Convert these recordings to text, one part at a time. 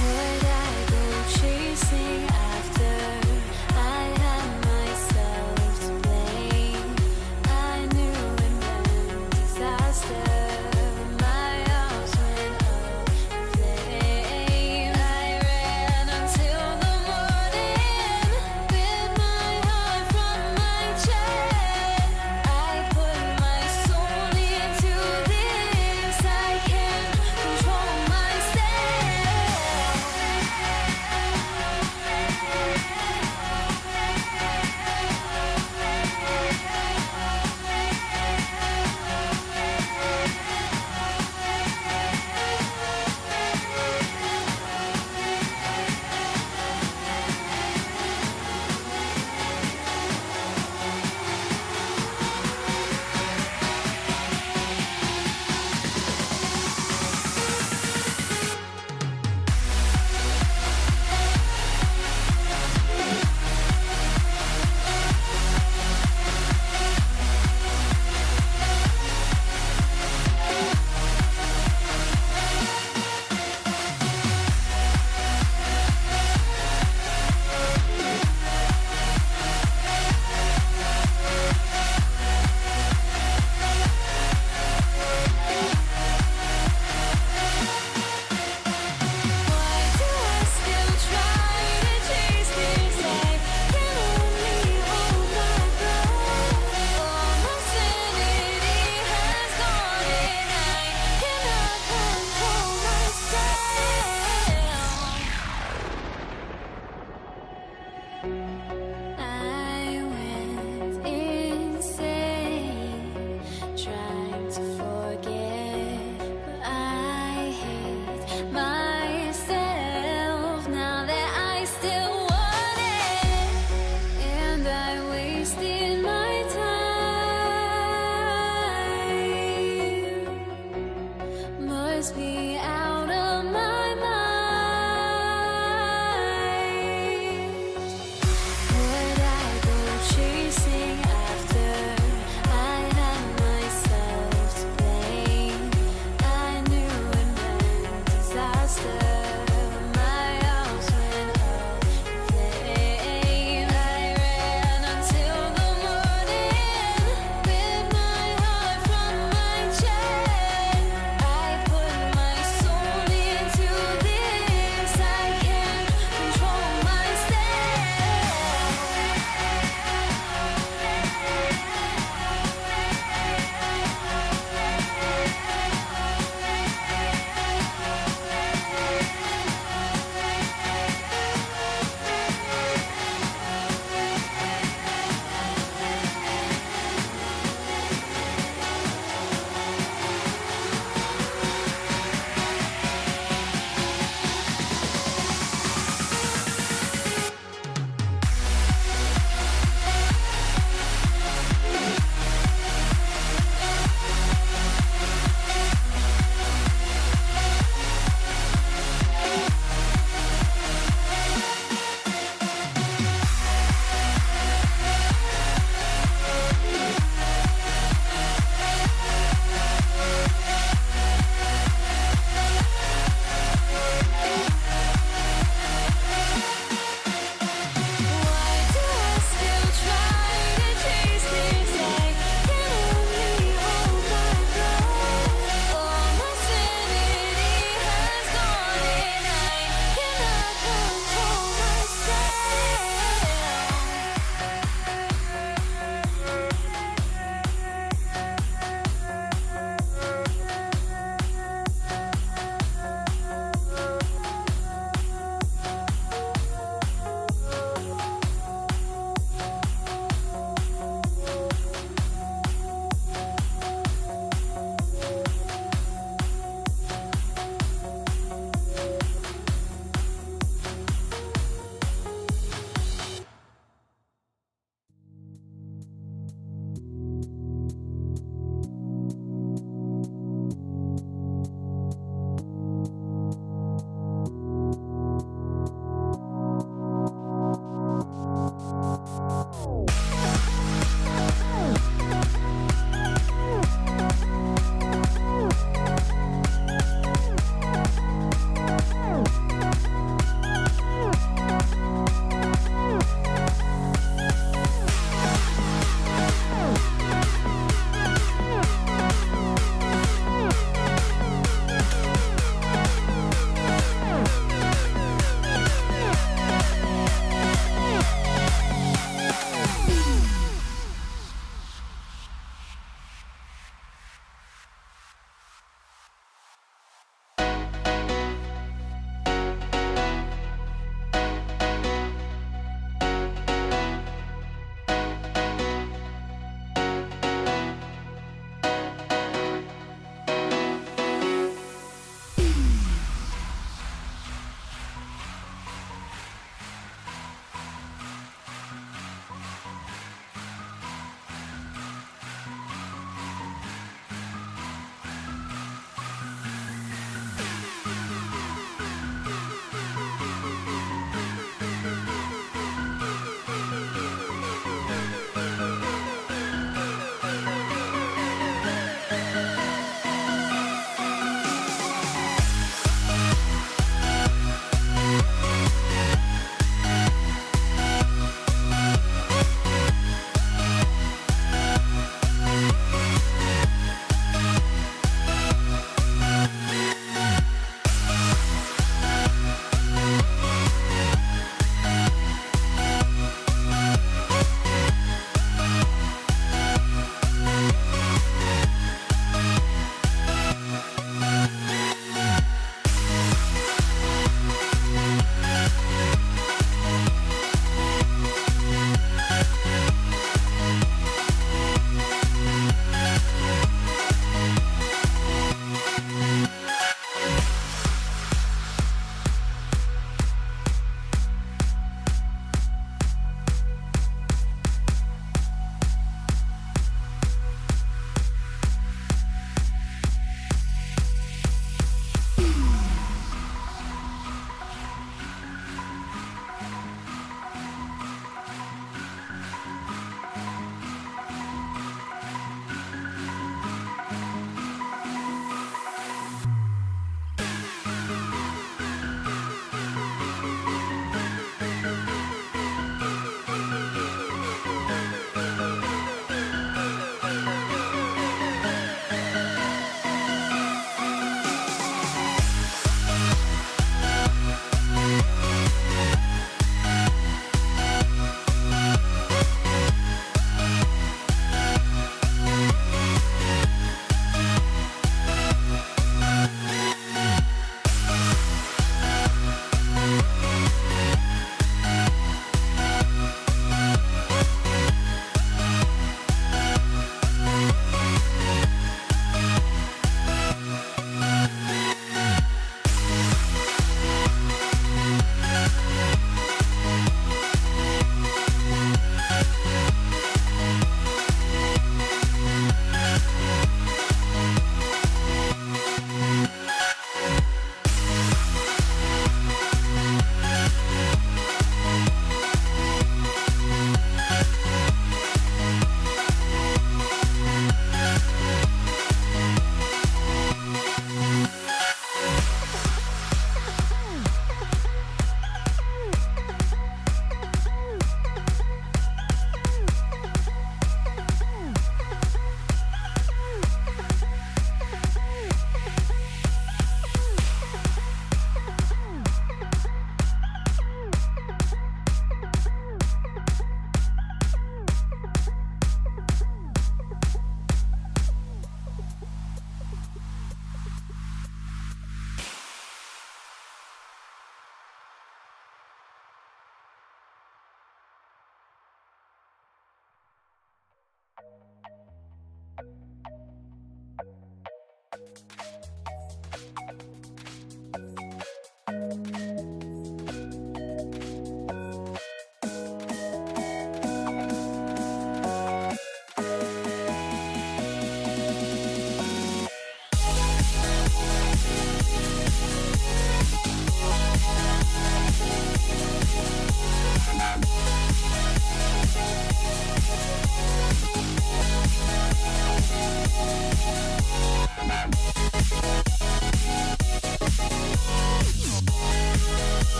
Would I go chasing after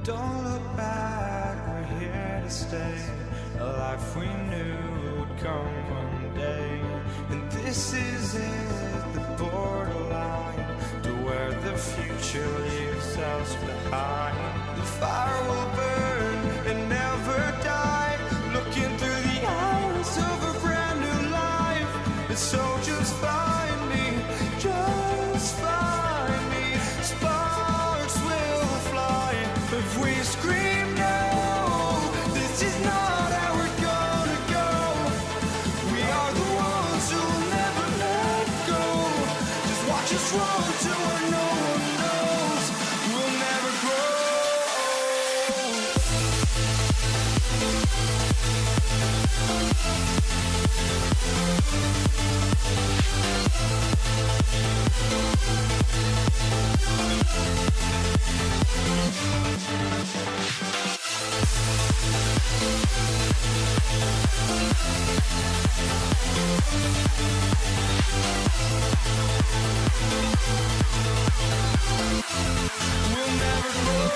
Don't look back, we're here to stay. A life we knew would come one day. And this is it, the borderline to where the future leaves us behind. The fire will burn and never die, looking through the eyes of a brand new life. And so just find me, just find me. Sparks will fly if we scream no. This is not how we're gonna go. We are the ones who will never let go. Just watch us run to where no one knows. We'll never grow. We'll never grow.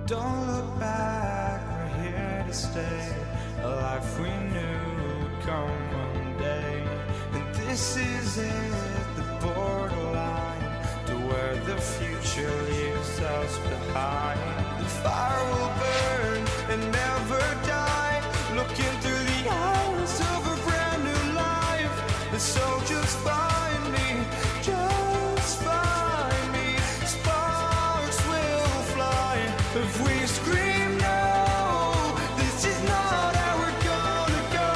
Don't look back, we're here to stay. A life we knew would come one day. And this is it, the borderline to where the future leaves us behind. The fire will burn and never die, looking through the eyes of a brand new life. And so just find me, just find me. Sparks will fly if we scream no. This is not how we're gonna go.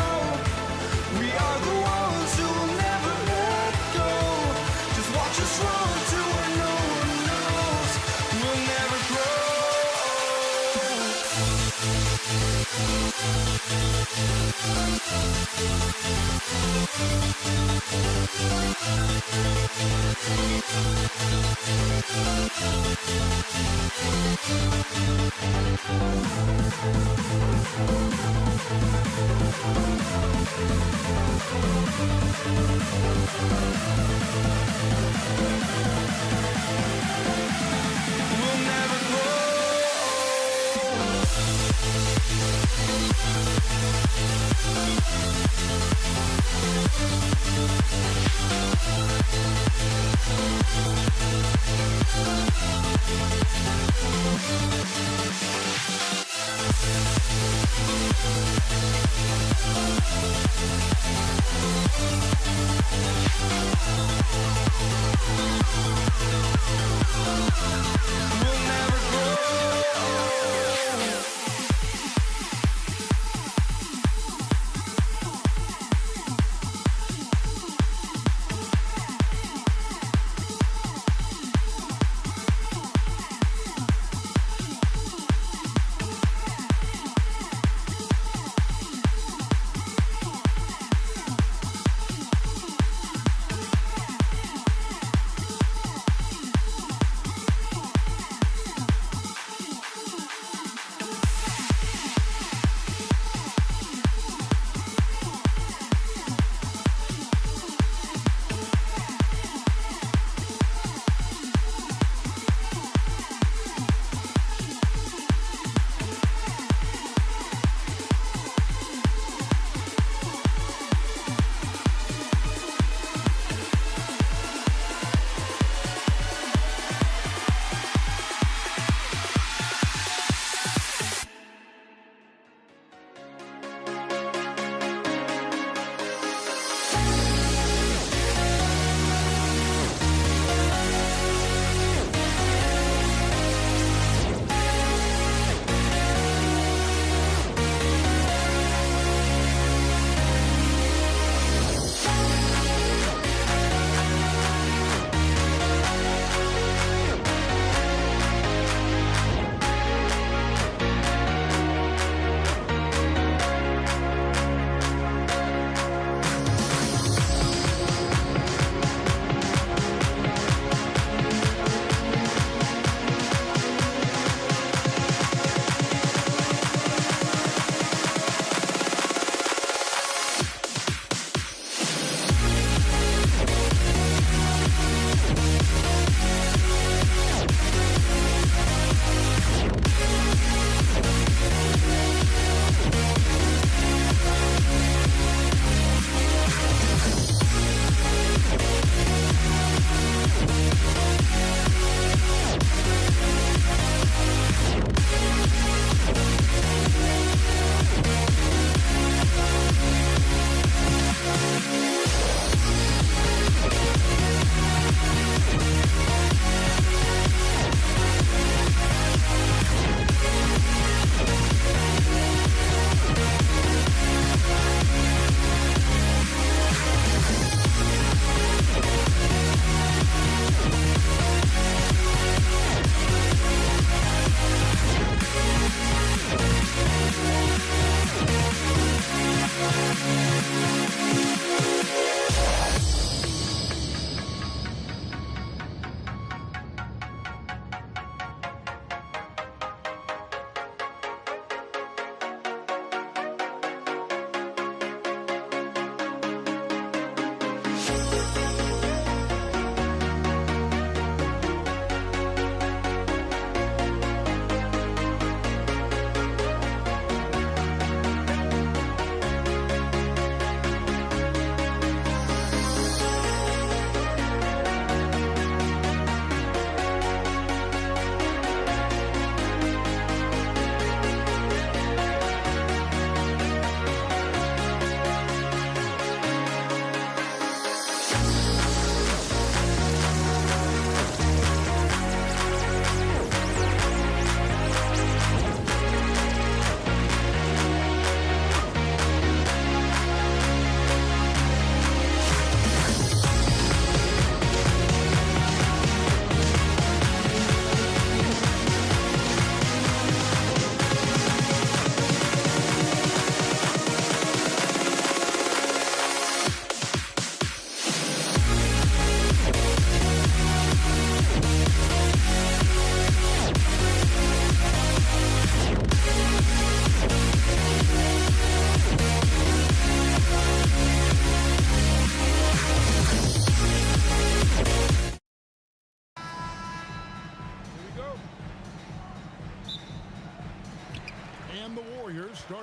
We are the ones who will never let go. Just watch us run to where no one knows. We'll never grow. We'll never grow. We'll never grow.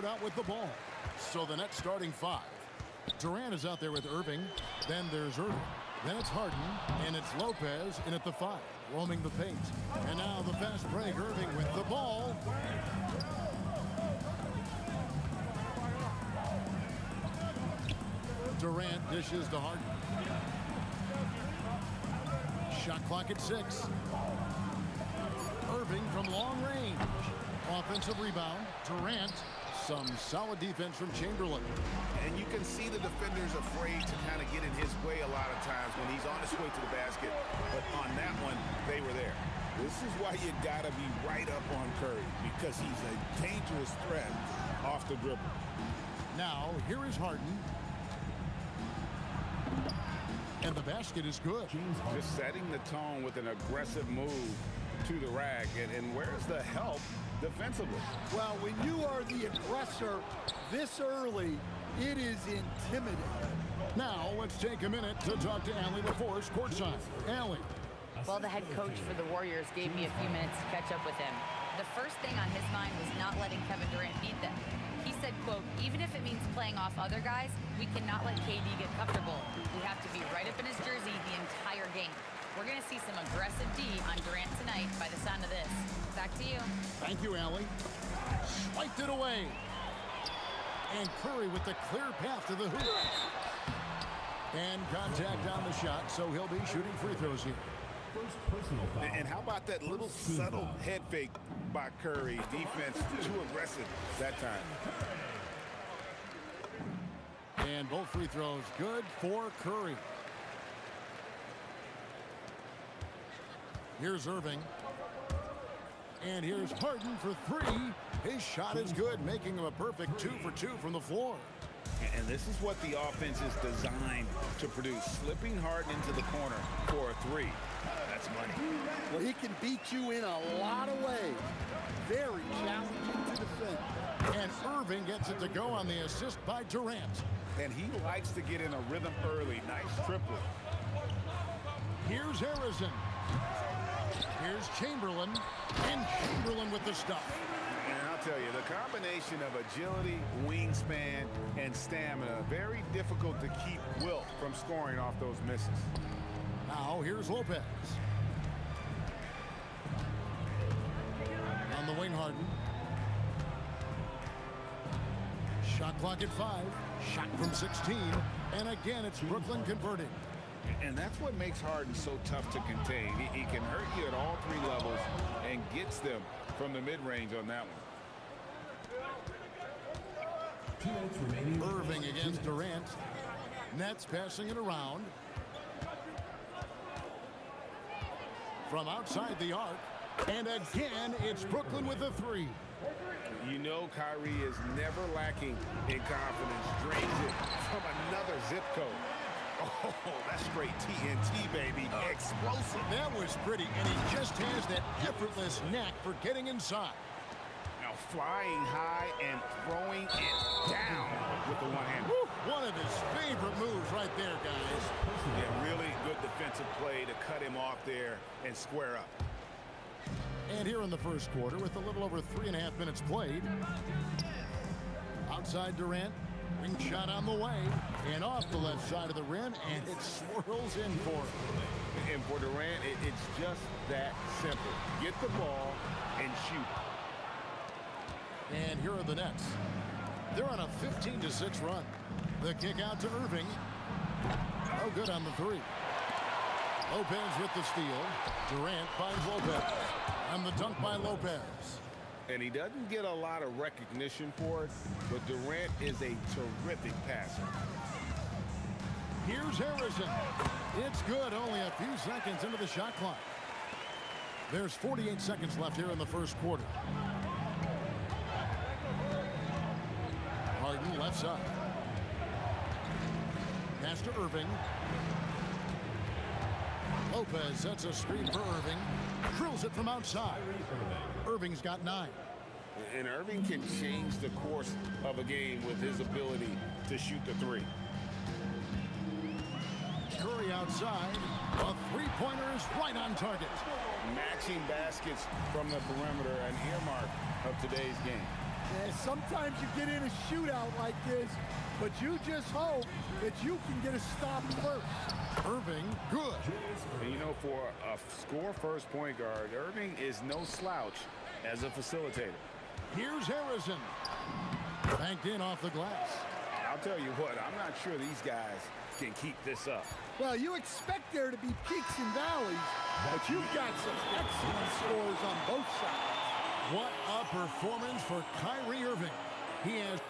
start out with the ball. So the Nets starting 5. Durant is out there with Irving. Then there's Irving. Then it's Harden, and it's Lopez in at the 5, roaming the paint. And now the fast break, Irving with the ball. Durant dishes to Harden. Shot clock at 6. Irving from long range. Offensive rebound. Durant. Some solid defense from Chamberlain. And you can see the defenders afraid to kind of get in his way a lot of times when he's on his way to the basket. But on that one, they were there. This is why you got to be right up on Curry, because he's a dangerous threat off the dribble. Now, here is Harden. And the basket is good. Just setting the tone with an aggressive move to the rack. And where's the help defensively? Well, when you are the aggressor this early, it is intimidating. Now, let's take a minute to talk to Allie LaForce courtside. Allie. Well, the head coach for the Warriors gave me a few minutes to catch up with him. The first thing on his mind was not letting Kevin Durant beat them. He said, quote, even if it means playing off other guys, we cannot let KD get comfortable. We have to be right up in his jersey the entire game. We're going to see some aggressive D on Durant tonight by the sound of this. Back to you. Thank you, Allie. Swiped it away. And Curry with the clear path to the hoop. And contact on the shot, so he'll be shooting free throws here. First personal foul. And how about that little subtle head fake by Curry? Defense too aggressive that time. And both free throws good for Curry. Here's Irving. And here's Harden for 3. His shot is good, making him a perfect 2 for 2 from the floor. And this is what the offense is designed to produce. Slipping Harden into the corner for a 3. That's money. Well, he can beat you in a lot of ways. Very challenging to defend. And Irving gets it to go on the assist by Durant. And he likes to get in a rhythm early. Nice triplet. Here's Harrison. Here's Chamberlain. And Chamberlain with the stop. And I'll tell you, the combination of agility, wingspan, and stamina, very difficult to keep Wilt from scoring off those misses. Now here's Lopez. On the wing, Harden. Shot clock at 5. Shot from 16. And again, it's Brooklyn converting. And that's what makes Harden so tough to contain. He can hurt you at all 3 levels and gets them from the mid-range on that one. Irving against Durant. Nets passing it around. From outside the arc. And again, it's Brooklyn with a 3. You know Kyrie is never lacking in confidence. Drains it from another zip code. Oh, that's straight TNT, baby. Explosive. That was pretty, and he just has that effortless knack for getting inside. Now flying high and throwing it down with the one hand. One of his favorite moves right there, guys. Yeah, really good defensive play to cut him off there and square up. And here in the first quarter, with a little over 3.5 minutes played. Outside Durant. Wing shot on the way. And off the left side of the rim, and it swirls in for him. And for Durant, it's just that simple. Get the ball and shoot. And here are the Nets. They're on a 15-6 run. The kick out to Irving. Oh, good on the 3. Lopez with the steal. Durant finds Lopez. And the dunk by Lopez. And he doesn't get a lot of recognition for it, but Durant is a terrific passer. Here's Harrison. It's good, only a few seconds into the shot clock. There's 48 seconds left here in the first quarter. Harden left side. Pass to Irving. Lopez sets a screen for Irving. Drills it from outside. Irving's got 9. And Irving can change the course of a game with his ability to shoot the 3. Curry outside. A 3-pointer is right on target. Matching baskets from the perimeter, an earmark of today's game. Yeah, sometimes you get in a shootout like this, but you just hope that you can get a stop first. Irving, good. And you know, for a score-first point guard, Irving is no slouch as a facilitator. Here's Harrison. Banked in off the glass. I'll tell you what, I'm not sure these guys can keep this up. Well, you expect there to be peaks and valleys, but you've got some excellent scores on both sides. What a performance for Kyrie Irving. He has...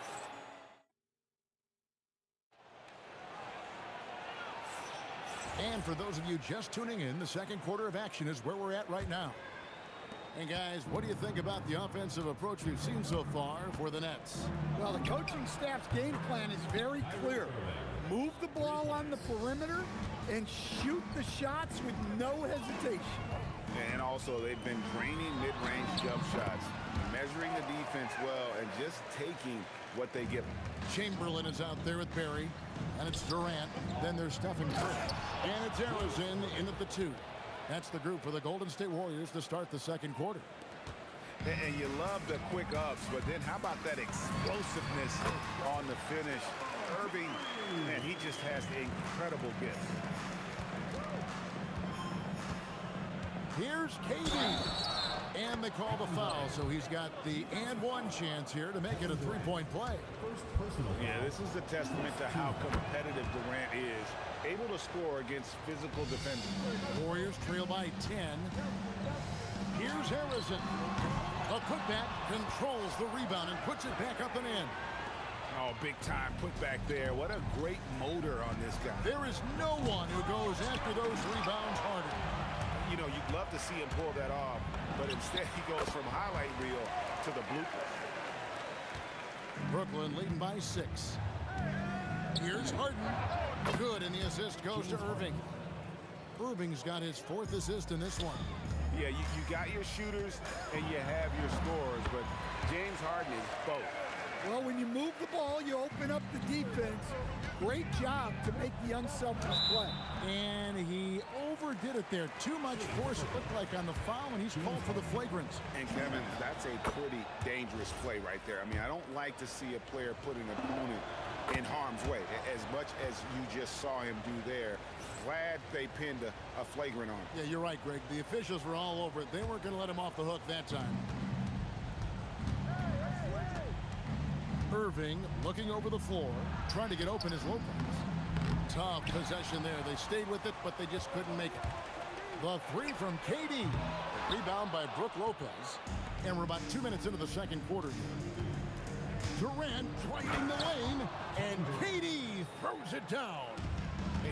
And for those of you just tuning in, the second quarter of action is where we're at right now. And guys, what do you think about the offensive approach we've seen so far for the Nets? Well, the coaching staff's game plan is very clear. Move the ball on the perimeter and shoot the shots with no hesitation. And also, they've been draining mid-range jump shots, measuring the defense well, and just taking what they give them. Chamberlain is out there with Barry, and it's Durant. Then there's Stephen Curry, and it's Harrison in at the 2. That's the group for the Golden State Warriors to start the second quarter. And you love the quick ups, but then how about that explosiveness on the finish? Irving, man, he just has incredible gifts. Here's KD. And they call the foul, so he's got the and one chance here to make it a three-point play. Yeah, this is a testament to how competitive Durant is, able to score against physical defenders. Warriors trail by 10. Here's Harrison. A putback controls the rebound and puts it back up and in. Oh, big time putback there. What a great motor on this guy. There is no one who goes after those rebounds harder. You know, you'd love to see him pull that off, but instead he goes from highlight reel to the blooper. Brooklyn leading by 6. Here's Harden. Good, and the assist goes to Irving. Irving's got his 4th assist in this one. Yeah, you got your shooters and you have your scorers, but James Harden is both. Well, when you move the ball, you open up the defense. Great job to make the unselfish play. And he overdid it there. Too much force, it looked like, on the foul, and he's called for the flagrant. And Kevin, that's a pretty dangerous play right there. I mean, I don't like to see a player put an opponent in harm's way, as much as you just saw him do there. Glad they pinned a flagrant on him. Yeah, you're right, Greg. The officials were all over it. They weren't going to let him off the hook that time. Irving looking over the floor, trying to get open as Lopez. Tough possession there. They stayed with it, but they just couldn't make it. The 3 from KD. Rebound by Brook Lopez. And we're about 2 minutes into the second quarter here. Durant driving the lane, and KD throws it down.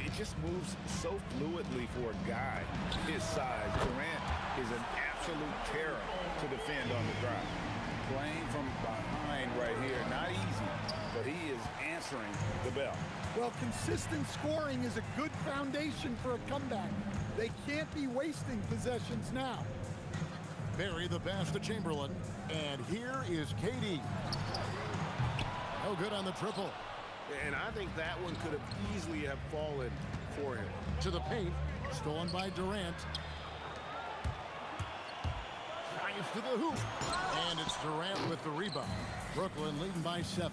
It just moves so fluidly for a guy his size. Durant is an absolute terror to defend on the drive. Playing from behind right here, not easy, but he is answering the bell. Well, consistent scoring is a good foundation for a comeback. They can't be wasting possessions now. Barry the pass to Chamberlain, and here is KD. No good on the triple. And I think that one could have easily have fallen for him. To the paint, stolen by Durant. Drives to the hoop. And it's Durant with the rebound. Brooklyn leading by 7.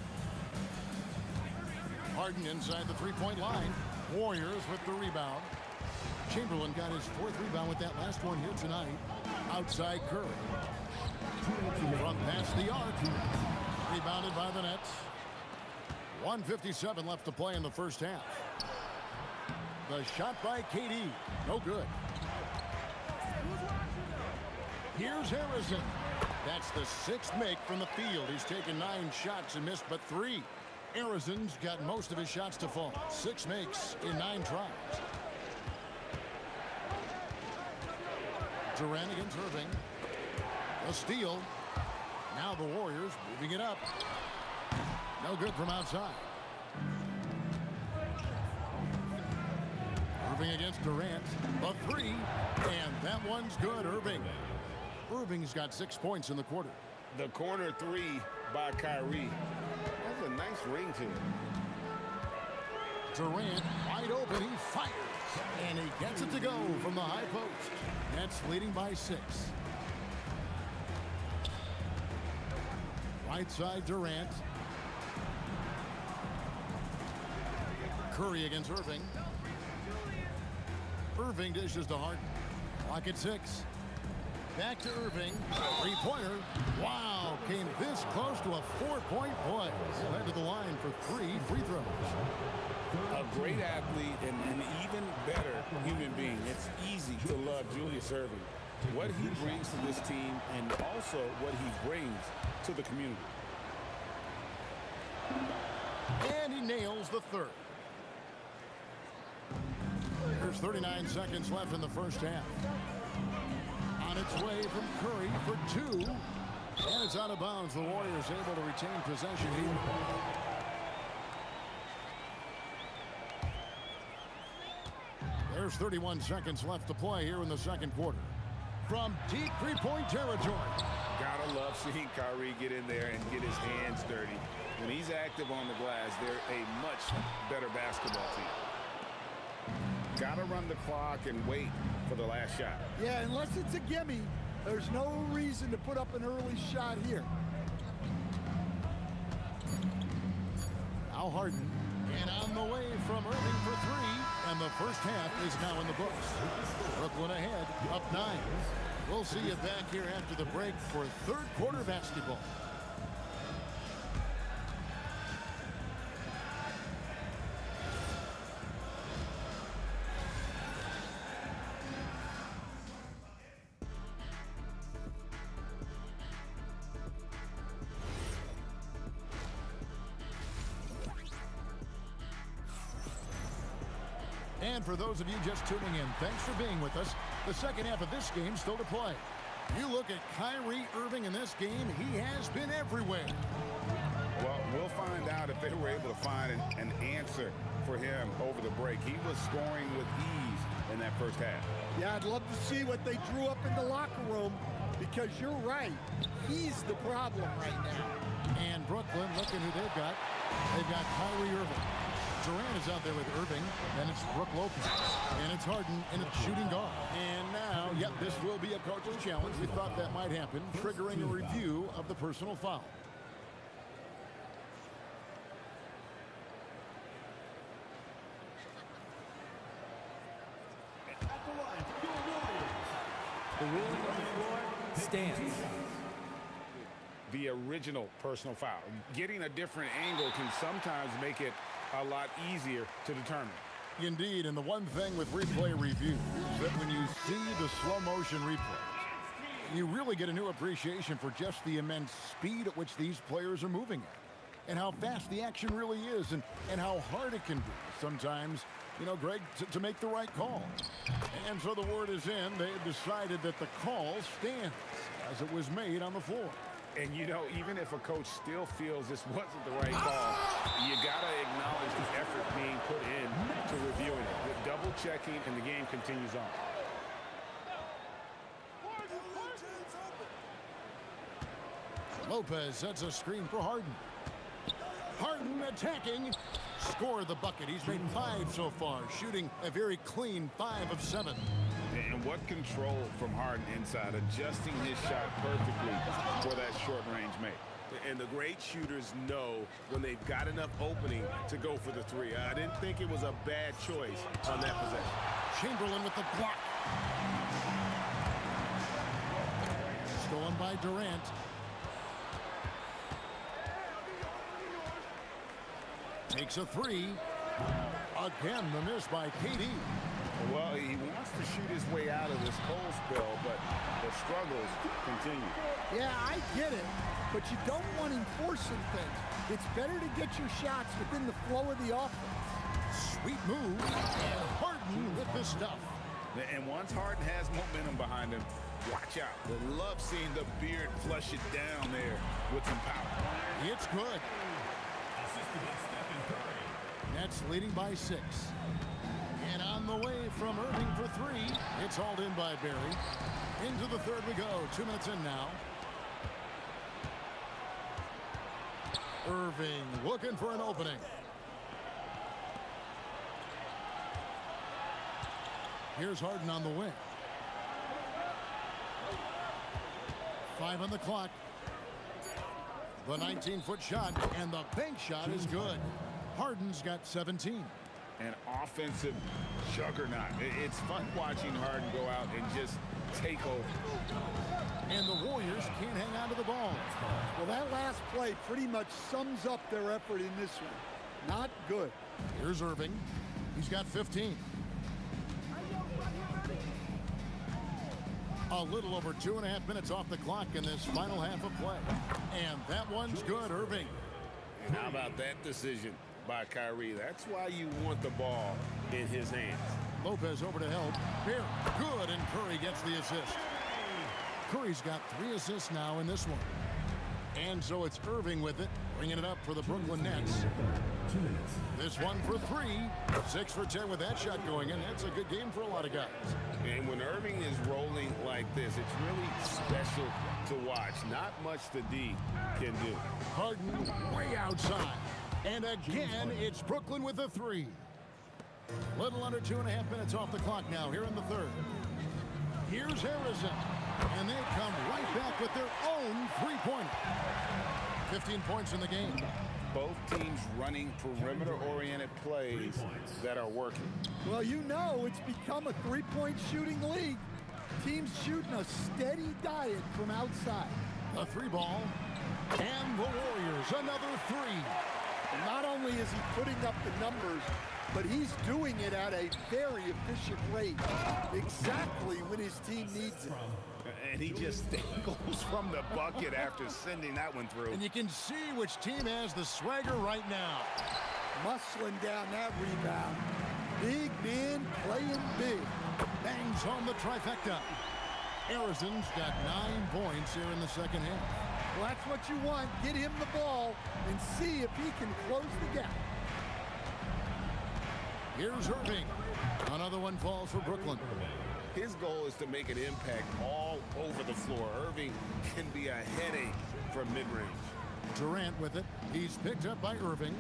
Harden inside the three-point line. Warriors with the rebound. Chamberlain got his 4th rebound with that last one here tonight. Outside Curry. From past the arc. Rebounded by the Nets. 1:57 left to play in the first half. The shot by KD. No good. Here's Harrison. That's the 6th make from the field. He's taken 9 shots and missed but 3. Harrison's got most of his shots to fall. 6 makes in 9 tries. Durant against Irving. A steal. Now the Warriors moving it up. No good from outside. Irving against Durant. A 3. And that one's good. Irving's got 6 points in the quarter. The corner 3 by Kyrie. That's a nice ring to it. Durant wide open. He fires. And he gets it to go from the high post. Nets leading by 6. Right side, Durant. Curry against Irving. Irving dishes to Harden. Clock at 6. Back to Irving. Three-pointer. Wow, came this close to a 4-point play. He'll head to the line for 3 free throws. A great athlete and an even better human being. It's easy to love Julius Erving. What he brings to this team and also what he brings to the community. And he nails the third. There's 39 seconds left in the first half. On its way from Curry for 2. And it's out of bounds. The Warriors able to retain possession here. There's 31 seconds left to play here in the second quarter. From deep three-point territory. Gotta love seeing Kyrie get in there and get his hands dirty. When he's active on the glass, they're a much better basketball team. Gotta run the clock and wait for the last shot. Yeah, unless it's a gimme, there's no reason to put up an early shot here. Now Harden. And on the way from Irving for 3. And the first half is now in the books. Brooklyn ahead, up 9. We'll see you back here after the break for third quarter basketball. And for those of you just tuning in, thanks for being with us. The second half of this game still to play. You look at Kyrie Irving in this game, he has been everywhere. Well, we'll find out if they were able to find an answer for him over the break. He was scoring with ease in that first half. Yeah, I'd love to see what they drew up in the locker room, because you're right. He's the problem right now. And Brooklyn, looking who they've got. They've got Kyrie Irving. Durant is out there with Irving, and it's Brook Lopez, and it's Harden, and it's shooting guard. And now, yep, this will be a coach's challenge. We thought that might happen, triggering a review of the personal foul. The ruling on the floor stands. The original personal foul. Getting a different angle can sometimes make it a lot easier to determine. Indeed, and the one thing with replay review is that when you see the slow motion replays, you really get a new appreciation for just the immense speed at which these players are moving at, and how fast the action really is, and how hard it can be sometimes, you know, Greg, to make the right call. And so the word is in. They have decided that the call stands as it was made on the floor. And, you know, even if a coach still feels this wasn't the right call, you got to acknowledge the effort being put in to reviewing it. With double checking, and the game continues on. Lopez sets a screen for Harden. Harden attacking. Score the bucket. He's made 5 so far, shooting a very clean 5 of 7. And what control from Harden inside, adjusting his shot perfectly for that short-range make. And the great shooters know when they've got enough opening to go for the 3. I didn't think it was a bad choice on that possession. Chamberlain with the block. Stolen by Durant. Takes a 3. Again, the miss by KD. Well, he wants to shoot his way out of this cold spell, but the struggles continue. Yeah, I get it, but you don't want him forcing things. It's better to get your shots within the flow of the offense. Sweet move, and Harden with the stuff. And once Harden has momentum behind him, watch out. They love seeing the beard flush it down there with some power. It's good. Nets leading by 6. And on the way from Irving for 3. It's hauled in by Barry. Into the third we go. 2 minutes in now. Irving looking for an opening. Here's Harden on the wing. 5 on the clock. The 19-foot shot, and the bank shot is good. Harden's got 17. An offensive juggernaut. It's fun watching Harden go out and just take over. And the Warriors can't hang on to the ball. Well, that last play pretty much sums up their effort in this one. Not good. Here's Irving. He's got 15. A little over 2.5 minutes off the clock in this final half of play. And that one's good, Irving. And how about that decision by Kyrie? That's why you want the ball in his hands. Lopez over to help. Here, good, and Curry gets the assist. Curry's got 3 assists now in this one. And so it's Irving with it, bringing it up for the Brooklyn Nets. This one for 3. 6 for 10 with that shot going in. That's a good game for a lot of guys. And when Irving is rolling like this, it's really special to watch. Not much the D can do. Harden way outside. And again, it's Brooklyn with a 3. Little under 2.5 minutes off the clock now here in the third. Here's Harrison. And they come right back with their own 3-pointer. 15 points in the game. Both teams running perimeter-oriented plays that are working. Well, you know it's become a 3-point shooting league. Teams shooting a steady diet from outside. A 3-ball. And the Warriors, another 3. And not only is he putting up the numbers, but he's doing it at a very efficient rate. Exactly when his team needs it. And he just goes from the bucket after sending that one through. And you can see which team has the swagger right now. Muscling down that rebound. Big man playing big. Bangs home the trifecta. Harrison's got 9 points here in the second half. Well, that's what you want. Get him the ball and see if he can close the gap. Here's Irving. Another one falls for Brooklyn. His goal is to make an impact all over the floor. Irving can be a headache from mid-range. Durant with it. He's picked up by Irving.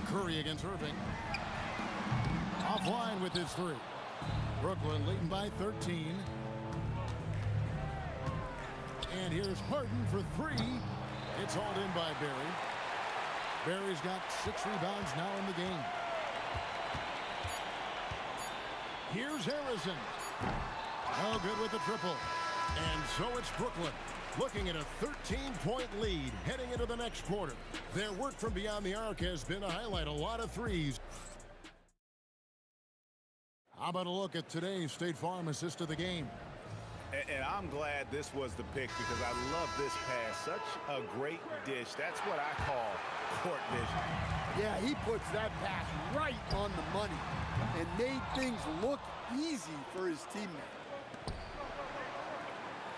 Curry against Irving. Offline with his 3. Brooklyn leading by 13. And here's Harden for 3. It's hauled in by Barry. Barry's got 6 rebounds now in the game. Here's Harrison. No good with the triple. And so it's Brooklyn looking at a 13-point lead heading into the next quarter. Their work from beyond the arc has been a highlight. A lot of threes. How about a look at today's State Farm assist of the game? And I'm glad this was the pick because I love this pass. Such a great dish. That's what I call court vision. Yeah, he puts that pass right on the money and made things look easy for his teammate.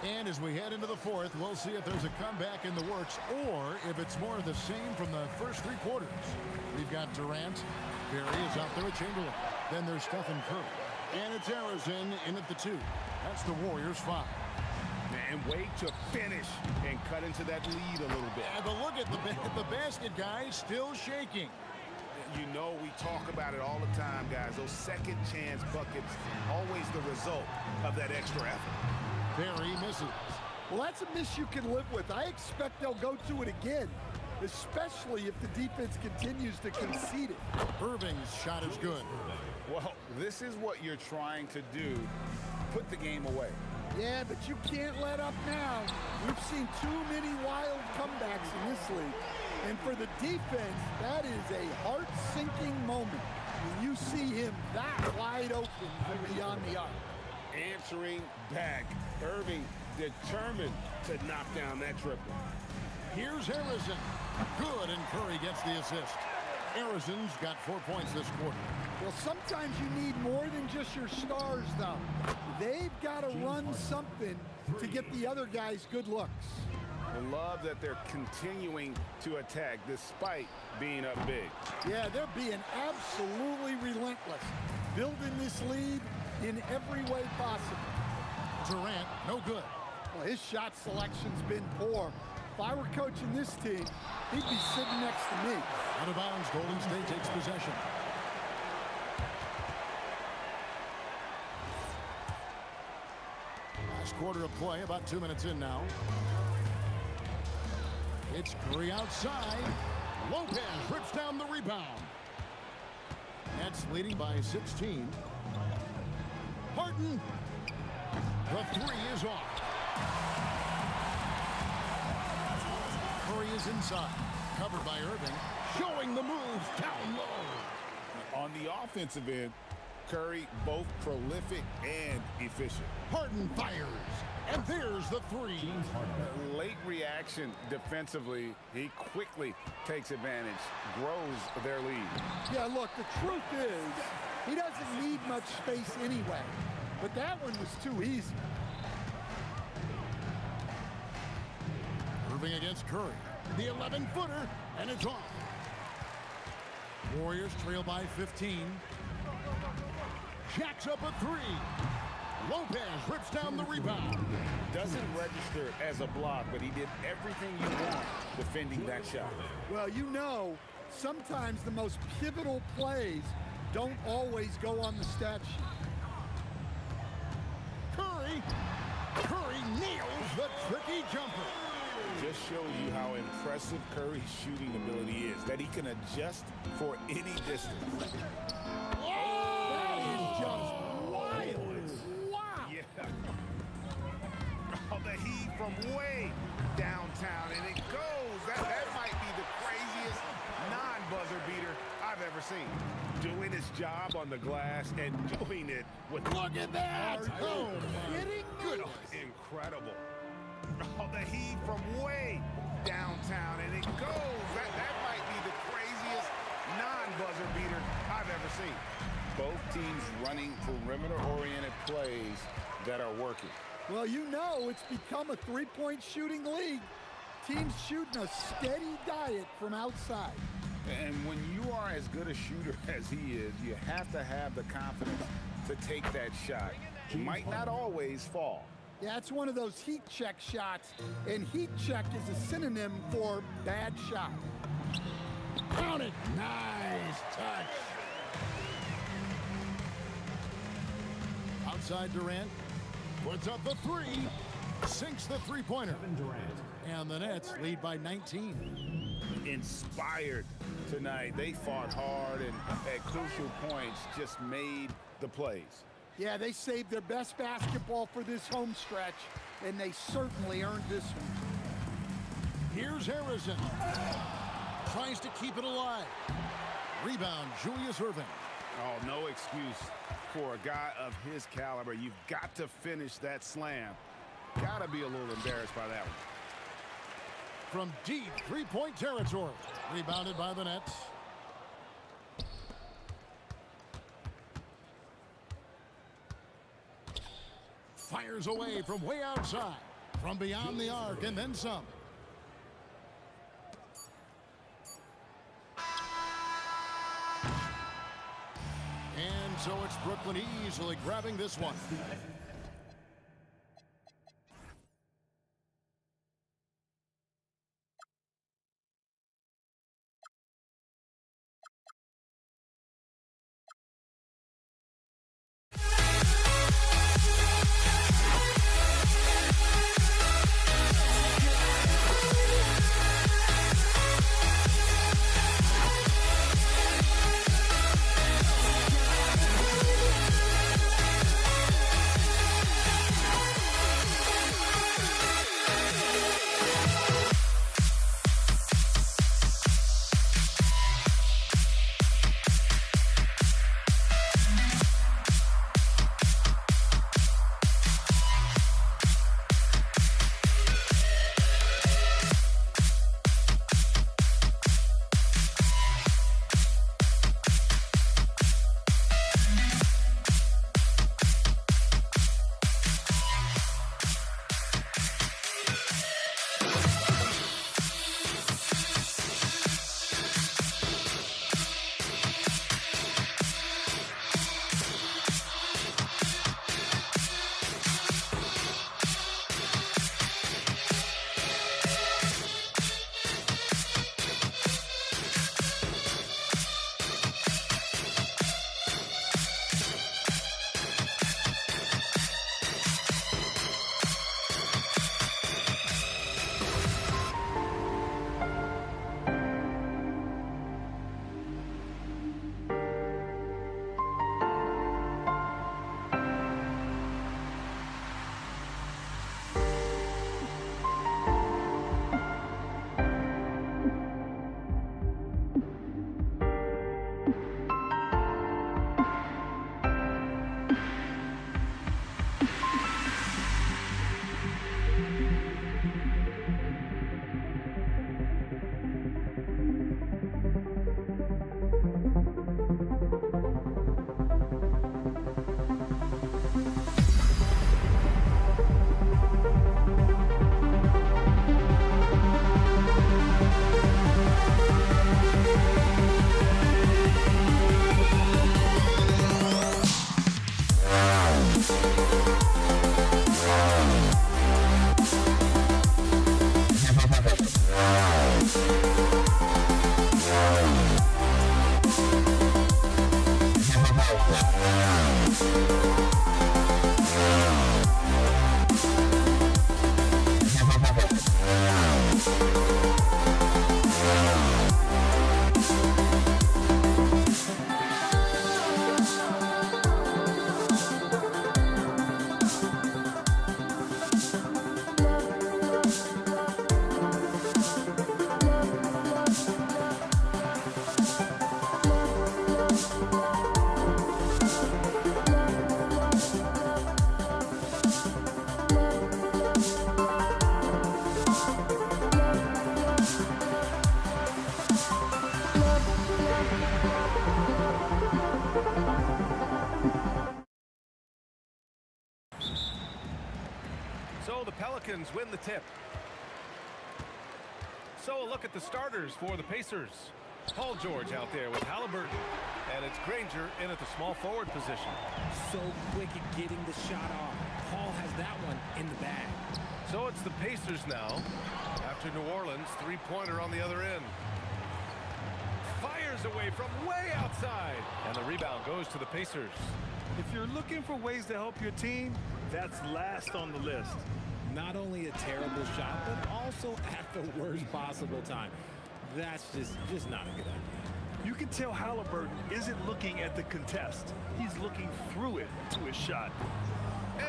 And as we head into the fourth, we'll see if there's a comeback in the works or if it's more of the same from the first 3 quarters. We've got Durant. Barry is out there with Chamberlain. Then there's Stephen Curry. And it's Harrison in at the 2. That's the Warriors' 5. And wait to finish and cut into that lead a little bit. Yeah, but look at the basket, guys, still shaking. You know, we talk about it all the time, guys. Those second chance buckets, always the result of that extra effort. Barry misses. Well, that's a miss you can live with. I expect they'll go to it again, especially if the defense continues to concede it. Irving's shot is good. Well, this is what you're trying to do. Put the game away. Yeah, but you can't let up now. We've seen too many wild comebacks in this league. And for the defense, that is a heart-sinking moment when you see him that wide open from beyond the arc. Answering back. Irving determined to knock down that triple. Here's Harrison. Good, and Curry gets the assist. Harrison's got 4 points this quarter. Well, sometimes you need more than just your stars, though. They've got to run something to get the other guys good looks. I love that they're continuing to attack despite being up big. Yeah, they're being absolutely relentless, building this lead in every way possible. Durant, no good. Well, his shot selection's been poor. If I were coaching this team, he'd be sitting next to me. Out of bounds, Golden State takes possession. quarter of play, about 2 minutes in now. It's Curry outside. Lopez rips down the rebound. Nets leading by 16. Harden. The three is off. Curry is inside. Covered by Irving. Showing the moves down low. On the offensive end, Curry both prolific and efficient. Harden fires. And there's the three. Late reaction defensively. He quickly takes advantage, grows their lead. Yeah, look, the truth is, he doesn't need much space anyway. But that one was too easy. Irving against Curry. The 11-footer, and it's off. Warriors trail by 15. Jacks up a three. Lopez rips down the rebound. Doesn't register as a block, but he did everything you want defending that shot. Well, you know, sometimes the most pivotal plays don't always go on the stat sheet. Curry nails the tricky jumper. Just shows you how impressive Curry's shooting ability is, that he can adjust for any distance. That is just wild. Wow. Yeah. Oh, the heat from way downtown, and it goes. That might be the craziest non-buzzer beater I've ever seen. Doing his job on the glass and doing it with... Look at that! Oh, kidding me? Good. Incredible. Oh, the heat from way downtown, and it goes. That might be the craziest non-buzzer beater I've ever seen. Both teams running perimeter-oriented plays that are working. Well, you know, it's become a three-point shooting league. Teams shooting a steady diet from outside. And when you are as good a shooter as he is, you have to have the confidence to take that shot. It might not always fall. Yeah, it's one of those heat check shots, and heat check is a synonym for bad shot. Count it. Nice touch. Outside Durant. Puts up the three. Sinks the three-pointer. And the Nets lead by 19. Inspired tonight. They fought hard and at crucial points just made the plays. Yeah, they saved their best basketball for this home stretch, and they certainly earned this one. Here's Harrison. Tries to keep it alive. Rebound, Julius Irving. Oh, no excuse for a guy of his caliber. You've got to finish that slam. Got to be a little embarrassed by that one. From deep three-point territory. Rebounded by the Nets. Fires away from way outside. From beyond the arc and then some. And so it's Brooklyn easily grabbing this one. Pelicans win the tip. So a look at the starters for the Pacers. Paul George out there with Halliburton. And it's Granger in at the small forward position. So quick at getting the shot off. Paul has that one in the bag. So it's the Pacers now. After New Orleans, three-pointer on the other end. Fires away from way outside. And the rebound goes to the Pacers. If you're looking for ways to help your team, that's last on the list. Not only a terrible shot, but also at the worst possible time. That's just not a good idea. You can tell Halliburton isn't looking at the contest. He's looking through it to his shot.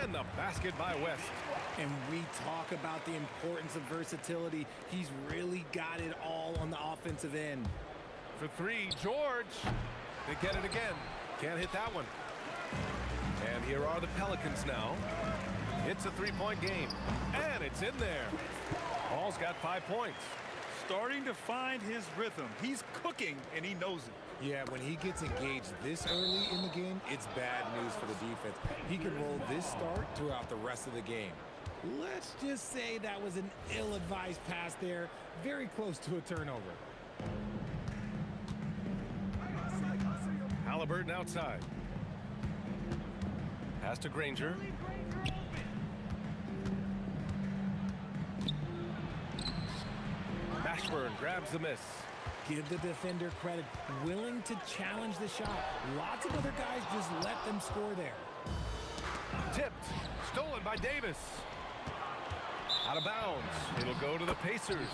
And the basket by West. And we talk about the importance of versatility. He's really got it all on the offensive end. For three, George. They get it again. Can't hit that one. And here are the Pelicans now. It's a three-point game. And it's in there. Paul's got 5 points. Starting to find his rhythm. He's cooking, and he knows it. Yeah, when he gets engaged this early in the game, it's bad news for the defense. He can roll this start throughout the rest of the game. Let's just say that was an ill-advised pass there. Very close to a turnover. Halliburton outside. Pass to Granger. Mashburn grabs the miss. Give the defender credit. Willing to challenge the shot. Lots of other guys just let them score there. Tipped. Stolen by Davis. Out of bounds. It'll go to the Pacers.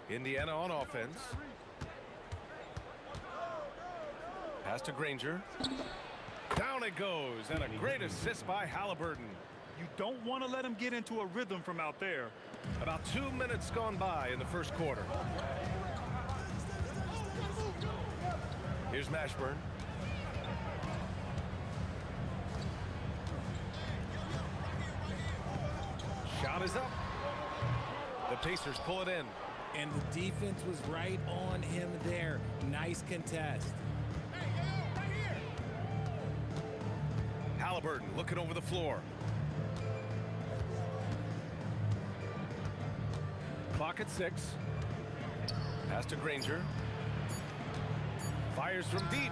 Indiana on offense. Pass to Granger. Down it goes, and a great assist by Halliburton. You don't want to let him get into a rhythm from out there. About 2 minutes gone by in the first quarter. Here's Mashburn. Shot is up. The Pacers pull it in. And the defense was right on him there. Nice contest. Halliburton looking over the floor. Clock at 6. Pass to Granger. Fires from deep.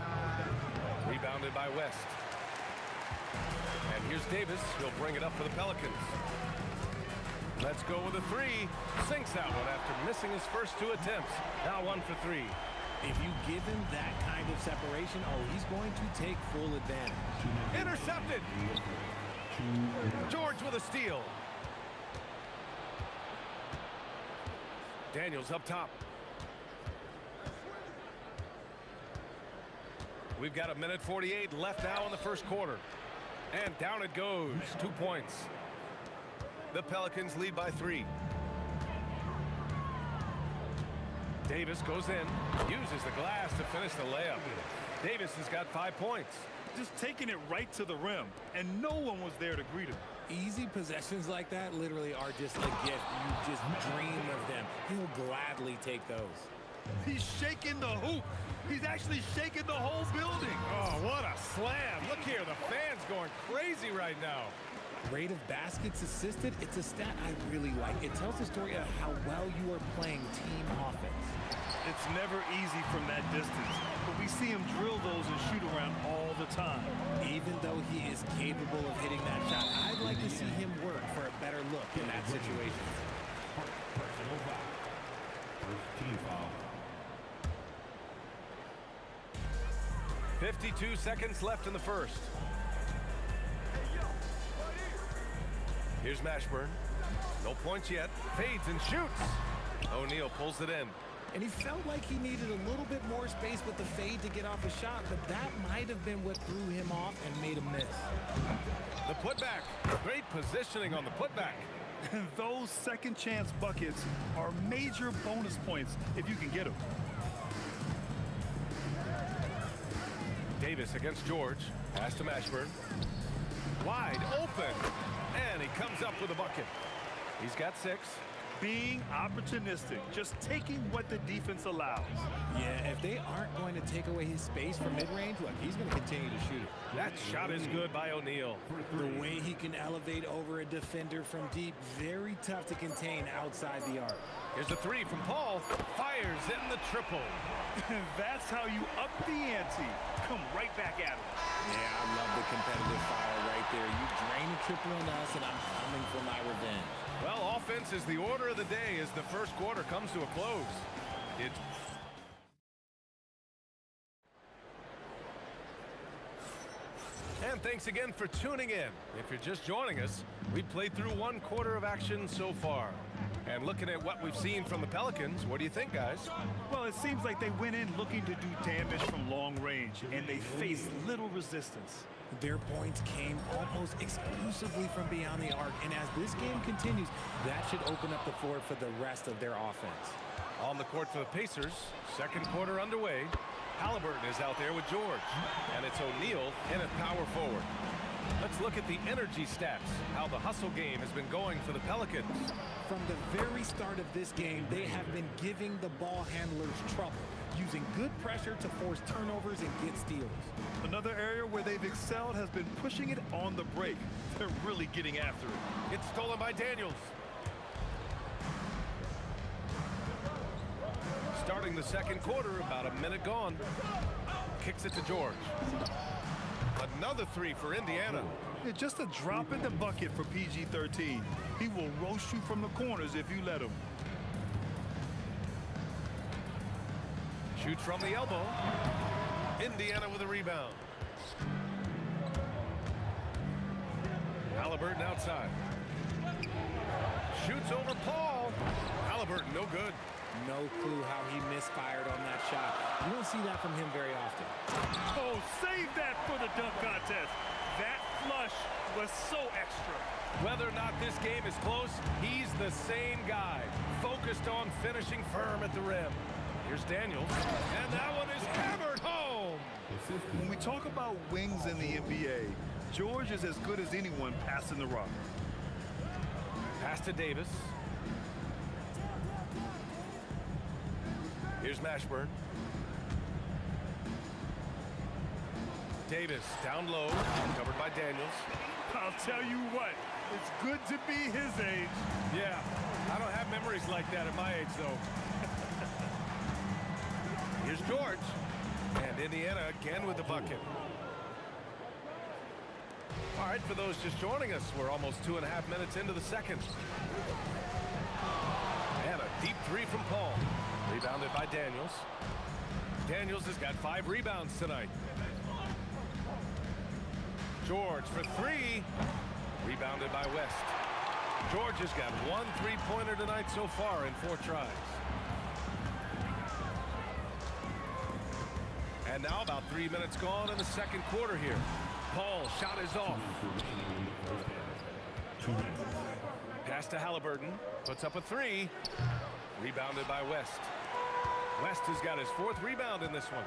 Rebounded by West. And here's Davis. He'll bring it up for the Pelicans. Let's go with a three. Sinks that one after missing his first 2 attempts. Now 1 for 3. If you give him that kind of separation, he's going to take full advantage. Intercepted. George with a steal. Daniels up top. We've got 1:48 left now in the first quarter. And down it goes. 2 points. The Pelicans lead by 3. Davis goes in, uses the glass to finish the layup. Davis has got 5 points. Just taking it right to the rim, and no one was there to greet him. Easy possessions like that literally are just a gift. You just dream of them. He'll gladly take those. He's shaking the hoop. He's actually shaking the whole building. Oh, what a slam. Look here, the fans going crazy right now. Rate of baskets assisted, it's a stat I really like. It tells the story of how well you are playing team offense. It's never easy from that distance, but we see him drill those and shoot around all the time. Even though he is capable of hitting that shot, I'd like to see him work for a better look in that situation. Personal foul. First team foul. 52 seconds left in the first. Here's Mashburn. No points yet. Fades and shoots. O'Neal pulls it in. And he felt like he needed a little bit more space with the fade to get off a shot, but that might have been what threw him off and made him miss. The putback. Great positioning on the putback. Those second chance buckets are major bonus points if you can get them. Davis against George. Pass to Mashburn. Wide open. And he comes up with a bucket. He's got 6. Being opportunistic, just taking what the defense allows. Yeah, if they aren't going to take away his space from mid-range, look, he's going to continue to shoot it. That shot is good by O'Neal. The way he can elevate over a defender from deep, very tough to contain outside the arc. Here's a three from Paul. Fires in the triple. That's how you up the ante. Come right back at him. Yeah, I love the competitive fire right there. You drain a triple on us, and I'm coming for my revenge. Well, offense is the order of the day as the first quarter comes to a close. It's And thanks again for tuning in. If you're just joining us, we've played through one quarter of action so far. And looking at what we've seen from the Pelicans, what do you think, guys? Well, it seems like they went in looking to do damage from long range, and they faced little resistance. Their points came almost exclusively from beyond the arc, and as this game continues, that should open up the floor for the rest of their offense. On the court for the Pacers, second quarter underway. Halliburton is out there with George, and it's O'Neal in at power forward. Let's look at the energy stats, how the hustle game has been going for the Pelicans. From the very start of this game, they have been giving the ball handlers trouble, using good pressure to force turnovers and get steals. Another area where they've excelled has been pushing it on the break. They're really getting after it. It's stolen by Daniels. Starting the second quarter, about a minute gone. Kicks it to George. Another three for Indiana. Yeah, just a drop in the bucket for PG-13. He will roast you from the corners if you let him. Shoots from the elbow. Indiana with a rebound. Halliburton outside. Shoots over Paul. Halliburton no good. No clue how he misfired on that shot. You don't see that from him very often. Oh, save that for the dunk contest. That flush was so extra. Whether or not this game is close, he's the same guy, focused on finishing firm at the rim. Here's Daniels, and that one is hammered home. When we talk about wings in the NBA, George is as good as anyone passing the rock. Pass to Davis. Here's Mashburn. Davis down low, covered by Daniels. I'll tell you what, it's good to be his age. Yeah, I don't have memories like that at my age, though. Here's George. And Indiana again with the bucket. All right, for those just joining us, we're almost 2.5 minutes into the second. And a deep three from Paul. Rebounded by Daniels. Daniels has got 5 rebounds tonight. George for 3. Rebounded by West. George has got 1 3-pointer tonight so far in 4 tries. And now about 3 minutes gone in the second quarter here. Paul shot is off. Pass to Halliburton. Puts up a 3. Rebounded by West. West has got his 4th rebound in this one.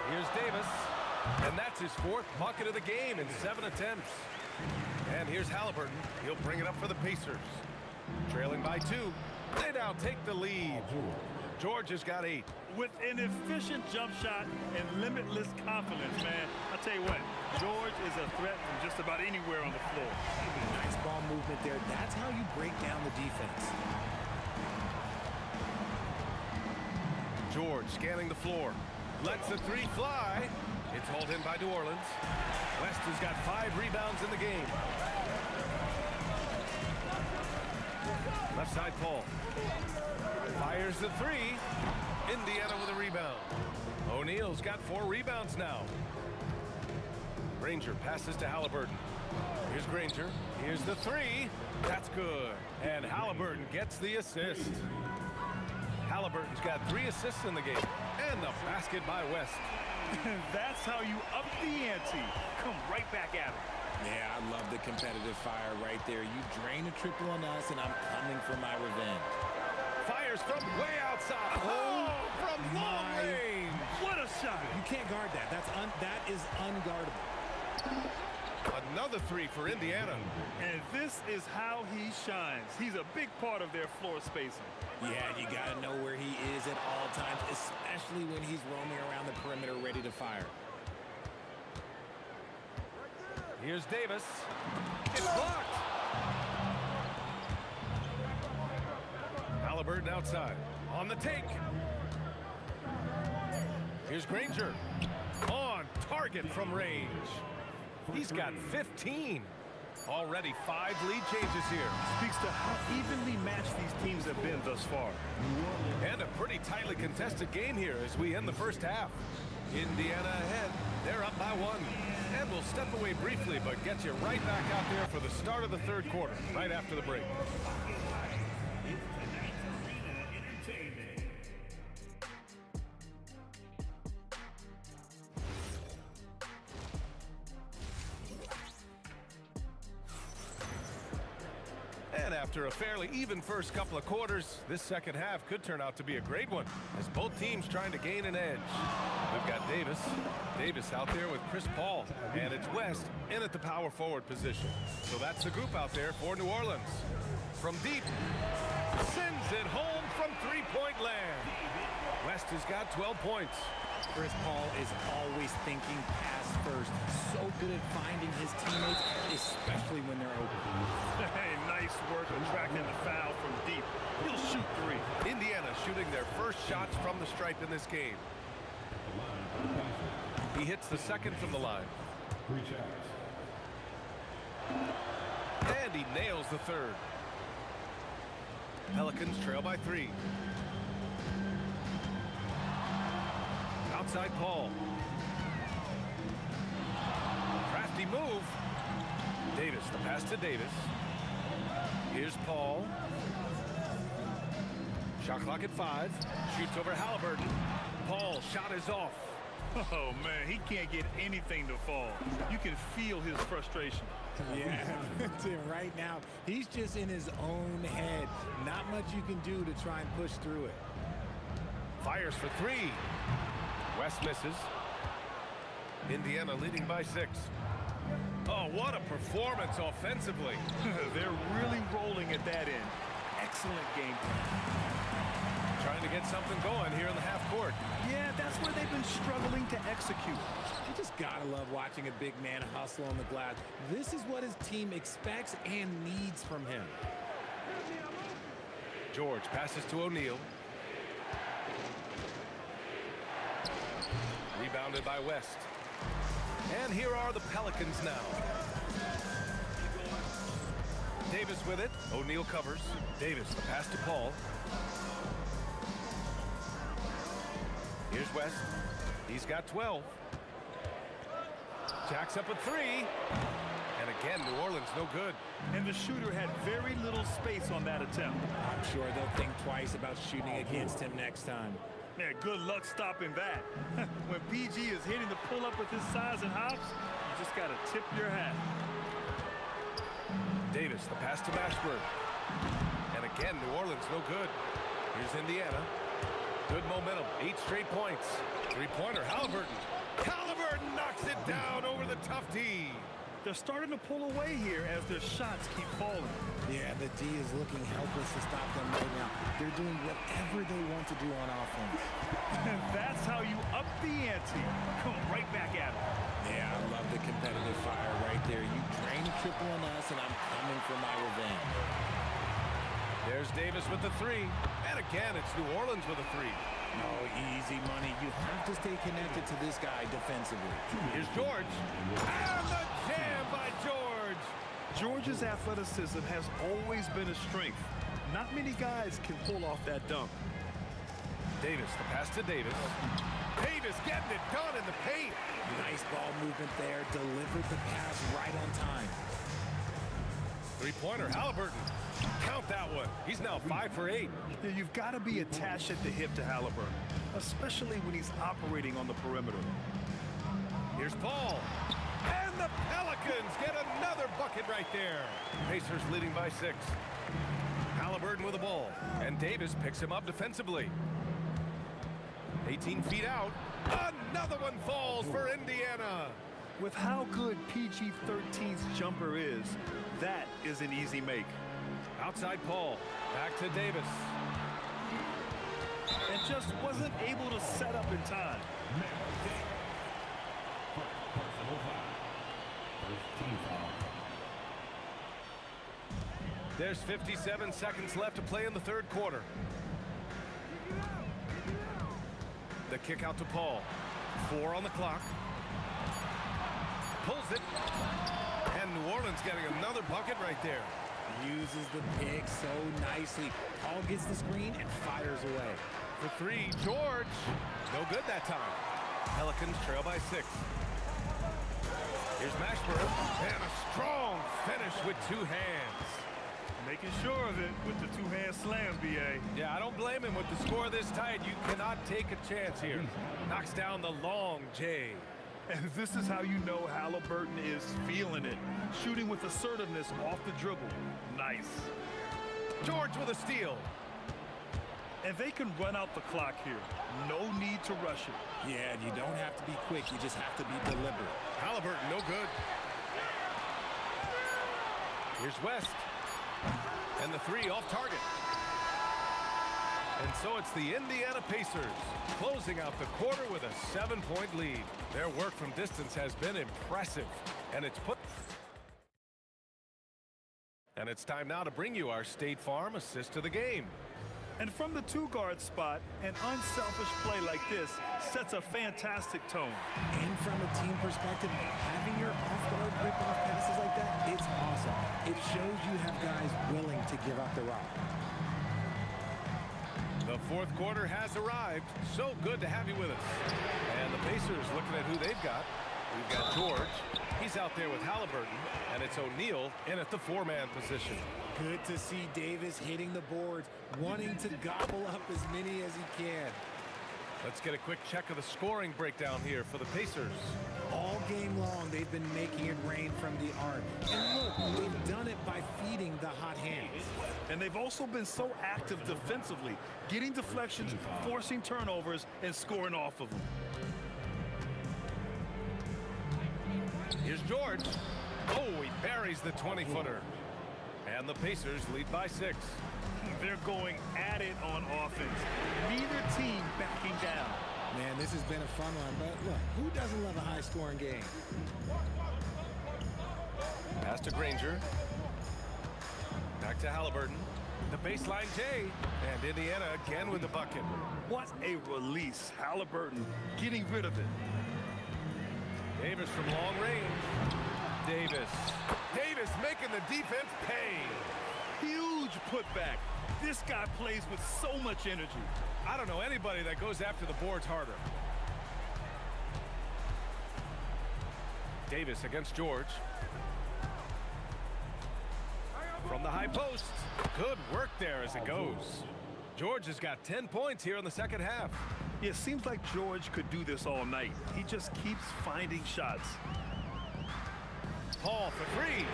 Here's Davis. And that's his 4th bucket of the game in 7 attempts. And here's Halliburton. He'll bring it up for the Pacers. Trailing by 2. They now take the lead. George has got 8. With an efficient jump shot and limitless confidence, man. I'll tell you what, George is a threat from just about anywhere on the floor. Nice ball movement there. That's how you break down the defense. George scanning the floor. Lets the 3 fly. It's hauled in by New Orleans. West has got 5 rebounds in the game. Left side Paul. Fires the 3. Indiana with a rebound. O'Neal's got 4 rebounds now. Granger passes to Halliburton. Here's Granger. Here's the 3. That's good. And Halliburton gets the assist. Halliburton's got 3 assists in the game. And the basket by West. That's how you up the ante. Come right back at him. Yeah, I love the competitive fire right there. You drain a triple on us, and I'm coming for my revenge. Fires from way outside. Oh, from long range. What a shot. You can't guard that. That is unguardable. another three for Indiana. And this is how he shines. He's a big part of their floor spacing. Yeah, you got to know where he is at all times, especially when he's roaming around the perimeter ready to fire. Here's Davis. It's blocked. Halliburton outside. On the take. Here's Granger. On target from range. He's got 15. Already 5 lead changes here. Speaks to how evenly matched these teams have been thus far. And a pretty tightly contested game here as we end the first half. Indiana ahead. They're up by 1. And we'll step away briefly, but get you right back out there for the start of the third quarter, right after the break. And after a fairly even first couple of quarters, this second half could turn out to be a great one as both teams trying to gain an edge. We've got Davis out there with Chris Paul, and it's West in at the power forward position. So that's the group out there for New Orleans. From deep, sends it home from three-point land. West has got 12 points. Chris Paul is always thinking pass first. So good at finding his teammates, especially when they're open. Hey, nice work attracting the foul from deep. He'll shoot 3. Indiana shooting their first shots from the stripe in this game. He hits the second from the line. And he nails the third. Pelicans trail by 3. Outside Paul. Crafty move. Davis, the pass to Davis. Here's Paul. Shot clock at 5. Shoots over Halliburton. Paul, shot is off. Oh, man, he can't get anything to fall. You can feel his frustration. Yeah, right now, he's just in his own head. Not much you can do to try and push through it. Fires for 3. West misses. Indiana leading by 6. Oh, what a performance offensively. They're really rolling at that end. Excellent game plan. Trying to get something going here in the half court. Yeah, that's where they've been struggling to execute. You just gotta love watching a big man hustle on the glass. This is what his team expects and needs from him. George passes to O'Neal. Rebounded by West. And here are the Pelicans now. Davis with it. O'Neal covers. Davis, the pass to Paul. Here's West. He's got 12. Jacks up a 3. And again, New Orleans no good. And the shooter had very little space on that attempt. I'm sure they'll think twice about shooting against him next time. Man, good luck stopping that. When PG is hitting the pull-up with his size and hops, you just got to tip your hat. Davis, the pass to Mashburn. And again, New Orleans no good. Here's Indiana. Good momentum, 8 straight points. 3-pointer, Halliburton. Halliburton knocks it down over the tough D. They're starting to pull away here as their shots keep falling. Yeah, the D is looking helpless to stop them right now. They're doing whatever they want to do on offense. And that's how you up the ante. Come right back at it. Yeah, I love the competitive fire right there. You drain a triple on us, and I'm coming for my revenge. There's Davis with the 3. And again, it's New Orleans with a 3. No, easy money. You have to stay connected to this guy defensively. Here's George. And the jam by George. George's athleticism has always been a strength. Not many guys can pull off that dunk. Davis, the pass to Davis. Davis getting it done in the paint. Nice ball movement there. Delivered the pass right on time. 3-pointer, Halliburton. Count that one. He's now 5 for 8. You've got to be attached at the hip to Halliburton, especially when he's operating on the perimeter. Here's Paul. And the Pelicans get another bucket right there. Pacers leading by 6. Halliburton with the ball. And Davis picks him up defensively. 18 feet out. Another one falls for Indiana. With how good PG-13's jumper is, that is an easy make. Outside Paul. Back to Davis. And just wasn't able to set up in time. Personal foul. First team foul. There's 57 seconds left to play in the third quarter. The kick out to Paul. 4 on the clock. Pulls it. And New Orleans getting another bucket right there. Uses the pick so nicely. Paul gets the screen and fires away. For 3, George. No good that time. Pelicans trail by 6. Here's Mashburn. And a strong finish with 2 hands. Making sure of it with the two-hand slam, B.A. Yeah, I don't blame him with the score this tight. You cannot take a chance here. Knocks down the long J. And this is how you know Halliburton is feeling it. Shooting with assertiveness off the dribble. Nice. George with a steal. And they can run out the clock here. No need to rush it. Yeah, you don't have to be quick. You just have to be deliberate. Halliburton, no good. Here's West. And the 3 off target. And so it's the Indiana Pacers closing out the quarter with a 7-point lead. Their work from distance has been impressive. And it's time now to bring you our State Farm assist of the game. And from the 2-guard spot, an unselfish play like this sets a fantastic tone. And from a team perspective, having your off-guard rip-off passes like that, it's awesome. It shows you have guys willing to give up the rock. The fourth quarter has arrived. So good to have you with us. And the Pacers looking at who they've got. We've got George. He's out there with Halliburton. And it's O'Neal in at the 4-man position. Good to see Davis hitting the boards, wanting to gobble up as many as he can. Let's get a quick check of the scoring breakdown here for the Pacers. All game long, they've been making it rain from the arc. And look, they've done it by feeding the hot hands. And they've also been so active defensively, getting deflections, forcing turnovers, and scoring off of them. Here's George. Oh, he buries the 20-footer. And the Pacers lead by 6. They're going at it on offense. Neither team backing down. Man, this has been a fun one, but look, who doesn't love a high-scoring game? Pass to Granger. Back to Halliburton. The baseline J. And Indiana again with the bucket. What a release. Halliburton getting rid of it. Davis from long range. Davis making the defense pay. Huge putback. This guy plays with so much energy. I don't know anybody that goes after the boards harder. Davis against George. From the high post. Good work there as it goes. George has got 10 points here in the second half. It seems like George could do this all night. He just keeps finding shots. Paul for 3.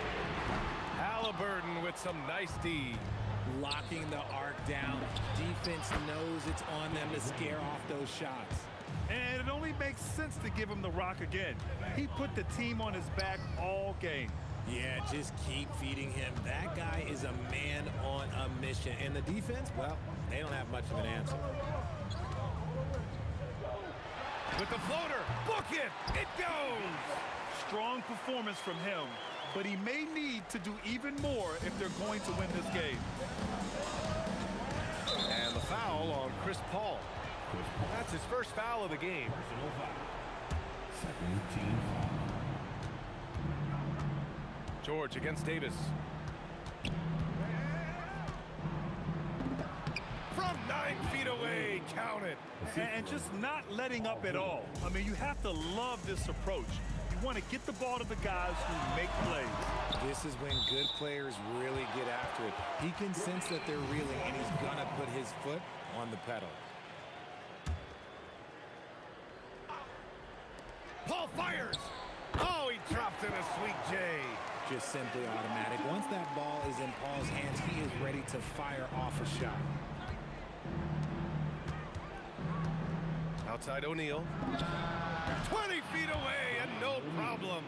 Halliburton with some nice D. Locking the arc down. Defense knows it's on them to scare off those shots. And it only makes sense to give him the rock again. He put the team on his back all game. Yeah, just keep feeding him. That guy is a man on a mission. And the defense, well, they don't have much of an answer. With the floater, book it! It goes! Strong performance from him, but he may need to do even more if they're going to win this game. And the foul on Chris Paul. That's his first foul of the game. Personal foul. Second team foul. George against Davis. From 9 feet away, count it. And just not letting up at all. I mean, you have to love this approach. You want to get the ball to the guys who make plays. This is when good players really get after it. He can sense that they're reeling, and he's going to put his foot on the pedal. Paul fires. Oh, he dropped in a sweet J. Just simply automatic. Once that ball is in Paul's hands, he is ready to fire off a shot. Outside O'Neal. 20 feet away and no problem.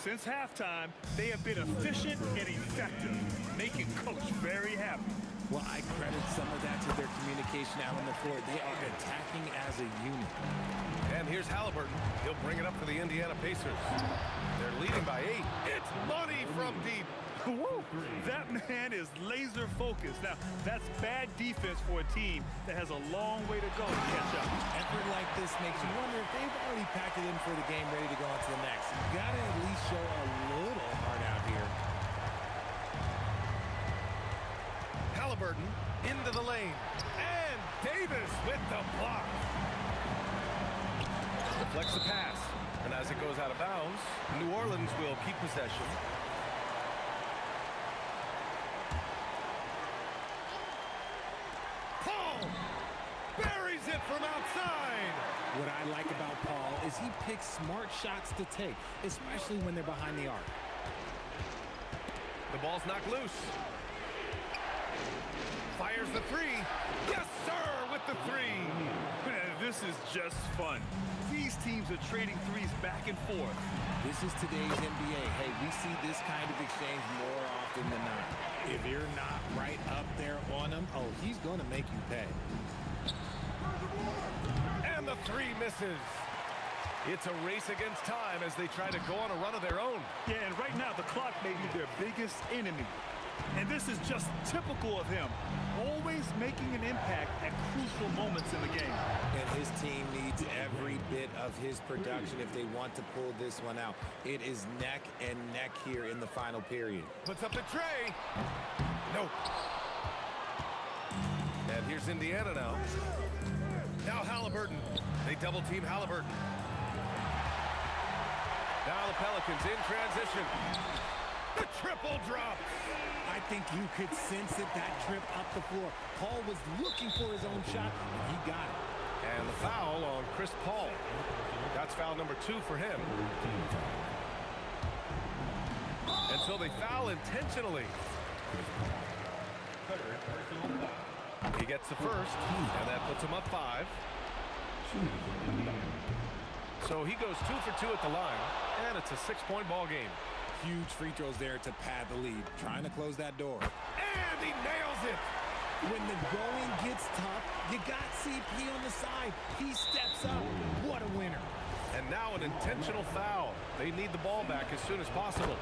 Since halftime, they have been efficient and effective, making Coach very happy. Well, I credit some of that to their communication out on the floor. They are attacking as a unit. And here's Halliburton. He'll bring it up for the Indiana Pacers. They're leading by 8. It's money from deep. Woo! That man is laser focused. Now, that's bad defense for a team that has a long way to go to catch up. Effort like this makes you wonder if they've already packed it in for the game, ready to go on to the next. You gotta at least show a little heart out here. Halliburton into the lane. And Davis with the block. Deflects the pass. And as it goes out of bounds, New Orleans will keep possession. Paul buries it from outside. What I like about Paul is he picks smart shots to take, especially when they're behind the arc. The ball's knocked loose. Fires the 3. Yes, sir, with the 3. Man, this is just fun. These teams are trading threes back and forth. This is today's NBA. Hey, we see this kind of exchange more often than not. If you're not right up there on him, oh, he's going to make you pay. And the 3 misses. It's a race against time as they try to go on a run of their own. Yeah, and right now the clock may be their biggest enemy. And this is just typical of him, always making an impact at crucial moments in the game. And his team needs every bit of his production if they want to pull this one out. It is neck and neck here in the final period. Puts up the tray. Nope. And here's Indiana now. Now Halliburton. They double team Halliburton. Now the Pelicans in transition. The triple drop. I think you could sense it, that trip up the floor. Paul was looking for his own shot, and he got it. And the foul on Chris Paul. That's foul number 2 for him. And so they foul intentionally. He gets the first, and that puts him up 5. So he goes 2 for 2 at the line, and it's a 6-point ball game. Huge free throws there to pad the lead, trying to close that door. And he nails it. When the going gets tough, you got CP on the side. He steps up. What a winner. And now an intentional foul. They need the ball back as soon as possible.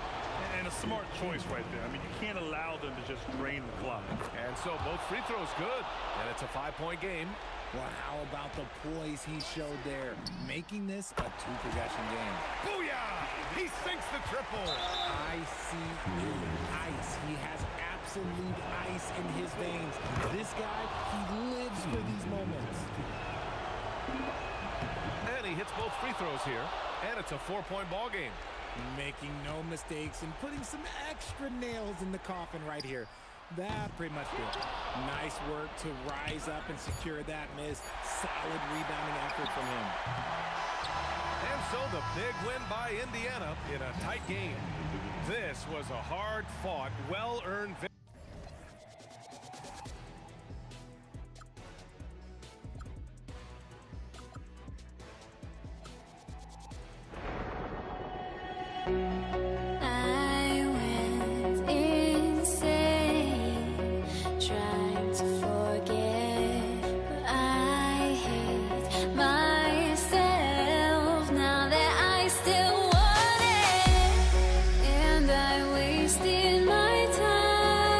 And a smart choice right there. I mean, you can't allow them to just drain the clock. And so both free throws good. And it's a 5-point game. Well, how about the poise he showed there, making this a 2-possession game. Booyah! He sinks the triple. Icy ice. He has absolute ice in his veins. This guy, he lives for these moments. And he hits both free throws here. And it's a 4-point ball game. Making no mistakes and putting some extra nails in the coffin right here. That pretty much did it. Nice work to rise up and secure that miss. Solid rebounding effort from him. And so the big win by Indiana in a tight game. This was a hard-fought, well-earned victory. Wasted my time.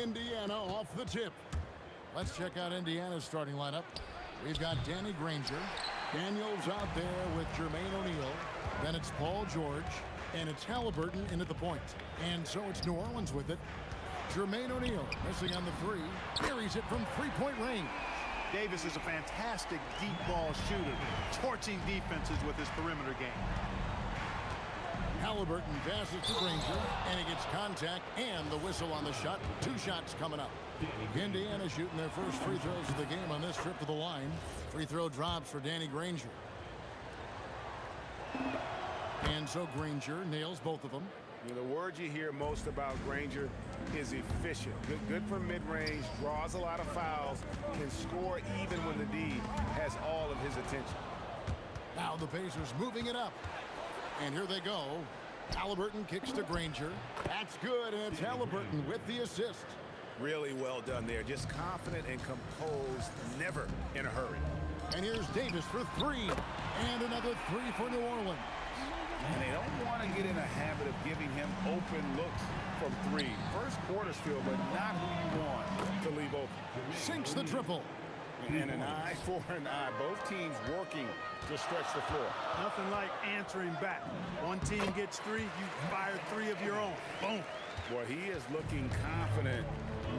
Indiana off the tip. Let's check out Indiana's starting lineup. We've got Danny Granger. Daniels out there with Jermaine O'Neal. Then it's Paul George. And it's Halliburton in at the point. And so it's New Orleans with it. Jermaine O'Neal missing on the three. Carries it from three-point range. Davis is a fantastic deep ball shooter, torching defenses with his perimeter game. Halliburton passes to Granger, and he gets contact and the whistle on the shot. 2 shots coming up. Indiana shooting their first free throws of the game on this trip to the line. Free throw drops for Danny Granger. And so Granger nails both of them. You know, the word you hear most about Granger is efficient. Good from mid-range, draws a lot of fouls, can score even when the D has all of his attention. Now the Pacers moving it up. And here they go. Halliburton kicks to Granger. That's good, and it's Halliburton with the assist. Really well done there. Just confident and composed, never in a hurry. And here's Davis for 3. And another 3 for New Orleans. And they don't want to get in a habit of giving him open looks from 3. First quarter still, but not who you want to leave open. Sinks the triple. And an eye for an eye. Both teams working to stretch the floor. Nothing like answering back. One team gets 3, you fire 3 of your own. Boom. Boy, he is looking confident.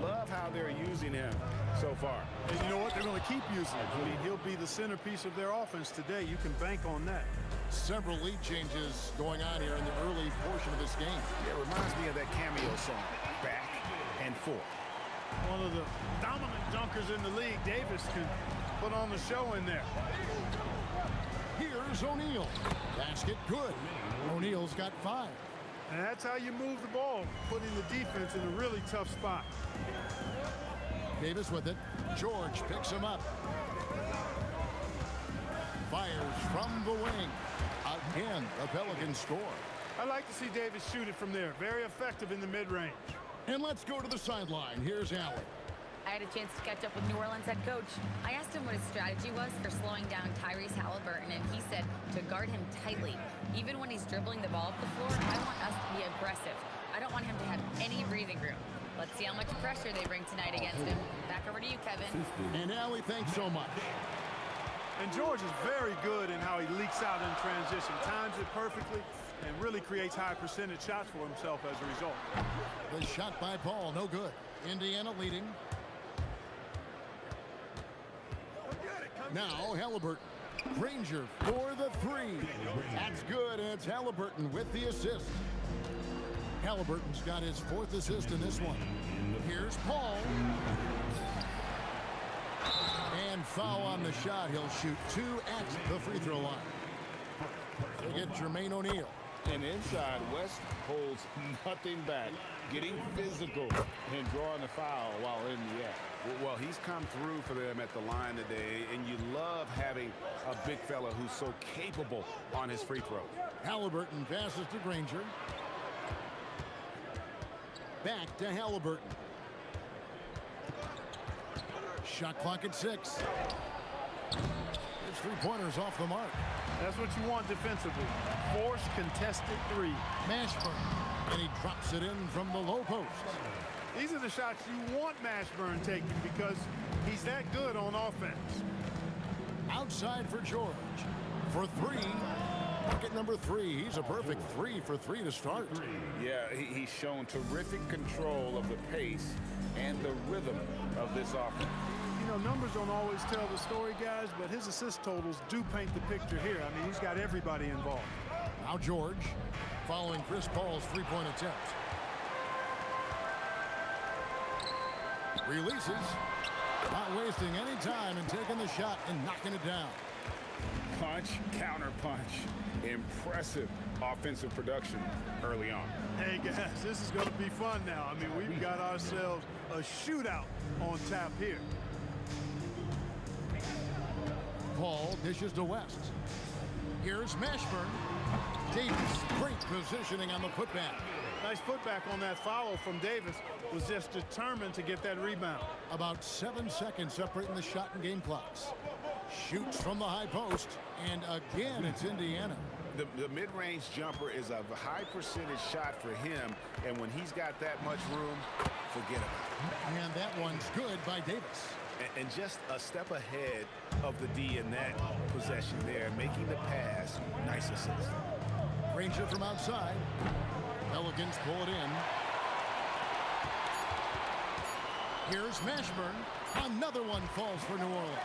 Love how they're using him so far. And you know what? They're going to keep using him. I mean, he'll be the centerpiece of their offense today. You can bank on that. Several lead changes going on here in the early portion of this game. Yeah, it reminds me of that cameo song, Back and Forth. One of the dominant dunkers in the league. Davis can put on the show in there. Here's O'Neal. Basket good. O'Neal's got 5. And that's how you move the ball, putting the defense in a really tough spot. Davis with it. George picks him up. Fires from the wing. Again, the Pelicans score. I like to see Davis shoot it from there. Very effective in the mid-range. And let's go to the sideline. Here's Allen. I had a chance to catch up with New Orleans head coach. I asked him what his strategy was for slowing down Tyrese Halliburton, and he said to guard him tightly. Even when he's dribbling the ball up the floor, I want us to be aggressive. I don't want him to have any breathing room. Let's see how much pressure they bring tonight against him. Back over to you, Kevin. And Allie, thanks so much. And George is very good in how he leaks out in transition, times it perfectly, and really creates high percentage shots for himself as a result. The shot by Paul, no good. Indiana leading. Now Halliburton. Granger for the 3. That's good, and it's Halliburton with the assist. Halliburton's got his 4th assist in this one. Here's Paul. And foul on the shot. He'll shoot 2 at the free throw line. They get Jermaine O'Neal. And inside, West holds nothing back, getting physical and drawing the foul while in the act. Well, he's come through for them at the line today, and you love having a big fella who's so capable on his free throw. Halliburton passes to Granger. Back to Halliburton. Shot clock at 6. His 3-pointers off the mark. That's what you want defensively. Force contested 3. Mashburn. And he drops it in from the low post. These are the shots you want Mashburn taking because he's that good on offense. Outside for George. For 3. Bucket number 3. He's a perfect 3 for 3 to start. Yeah, he's shown terrific control of the pace and the rhythm of this offense. You know, numbers don't always tell the story, guys, but his assist totals do paint the picture here. I mean, he's got everybody involved. Now George, following Chris Paul's 3-point attempt. Releases. Not wasting any time and taking the shot and knocking it down. Punch, counter punch. Impressive offensive production early on. Hey, guys, this is going to be fun now. I mean, we've got ourselves a shootout on tap here. Paul dishes to West. Here's Mashburn. Davis, great positioning on the putback. Nice putback on that foul from Davis. Was just determined to get that rebound. About 7 seconds separating the shot and game clocks. Shoots from the high post, and again it's Indiana. The mid-range jumper is a high percentage shot for him, and when he's got that much room, forget about it. And that one's good by Davis. And just a step ahead of the D in that possession there, making the pass. Nice assist. Granger from outside. Pelicans pull it in. Here's Mashburn. Another one falls for New Orleans.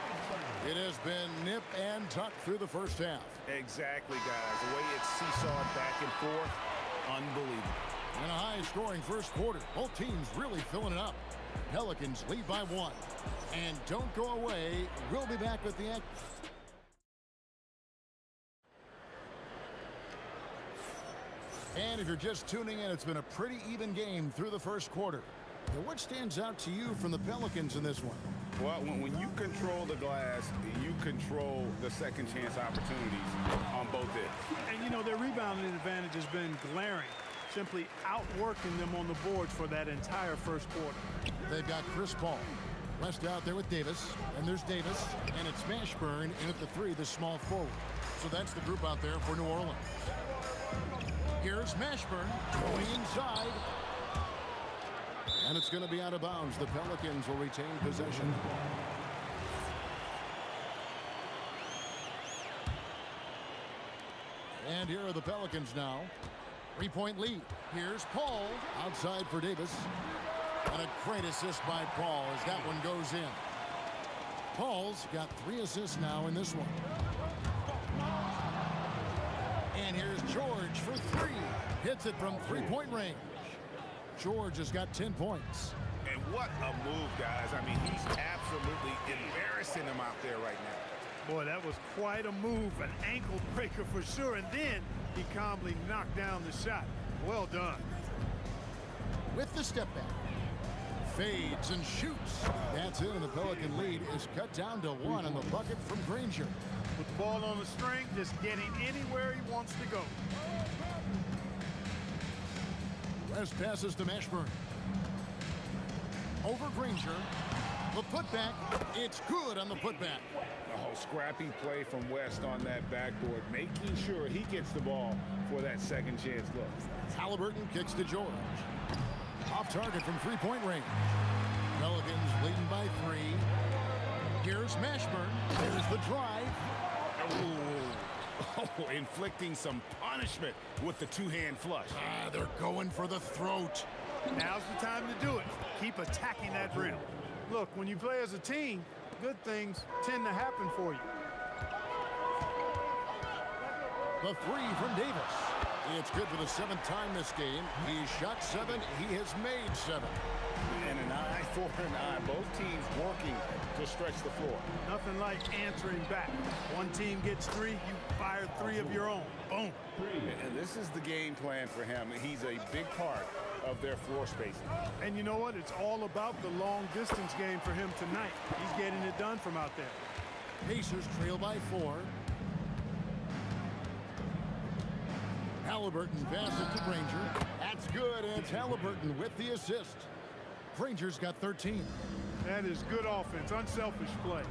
It has been nip and tuck through the first half. Exactly, guys. The way it's seesawed back and forth, unbelievable. And a high-scoring first quarter. Both teams really filling it up. Pelicans lead by 1. And don't go away. We'll be back with the act. And if you're just tuning in, it's been a pretty even game through the first quarter. Now, what stands out to you from the Pelicans in this one? Well, when you control the glass, you control the second chance opportunities on both ends. And, you know, their rebounding advantage has been glaring, simply outworking them on the boards for that entire first quarter. They've got Chris Paul. West out there with Davis, and there's Davis, and it's Mashburn in at the 3, the small forward. So that's the group out there for New Orleans. Here's Mashburn going inside. And it's going to be out of bounds. The Pelicans will retain possession. And here are the Pelicans now. 3-point lead. Here's Paul outside for Davis. And a great assist by Paul as that one goes in. Paul's got 3 assists now in this one. And here's George for 3. Hits it from 3-point range. George has got 10 points. And what a move, guys. I mean, he's absolutely embarrassing them out there right now. Boy, that was quite a move, an ankle breaker for sure. And then he calmly knocked down the shot. Well done. With the step back. Fades and shoots. That's it, and the Pelican lead is cut down to 1 on the bucket from Granger. With the ball on the string, just getting anywhere he wants to go. West passes to Mashburn. Over Granger. The putback. It's good on the putback. Oh, scrappy play from West on that backboard, making sure he gets the ball for that second chance look. Halliburton kicks to George. Off target from 3-point range. Pelicans leading by 3. Here's Mashburn. There's the drive. Oh, inflicting some punishment with the two-hand flush. They're going for the throat. Now's the time to do it. Keep attacking that rim. Look, when you play as a team, good things tend to happen for you. The 3 from Davis. It's good for the 7th time this game. He's shot 7. He has made 7. And an eye for an eye. Both teams working to stretch the floor. Nothing like answering back. One team gets 3, you fire 3 of your own. Boom. And this is the game plan for him. He's a big part of their floor spacing. And you know what? It's all about the long distance game for him tonight. He's getting it done from out there. Pacers trail by 4. Halliburton passes to Granger. That's good, and it's Halliburton with the assist. Granger's got 13. That is good offense, unselfish play.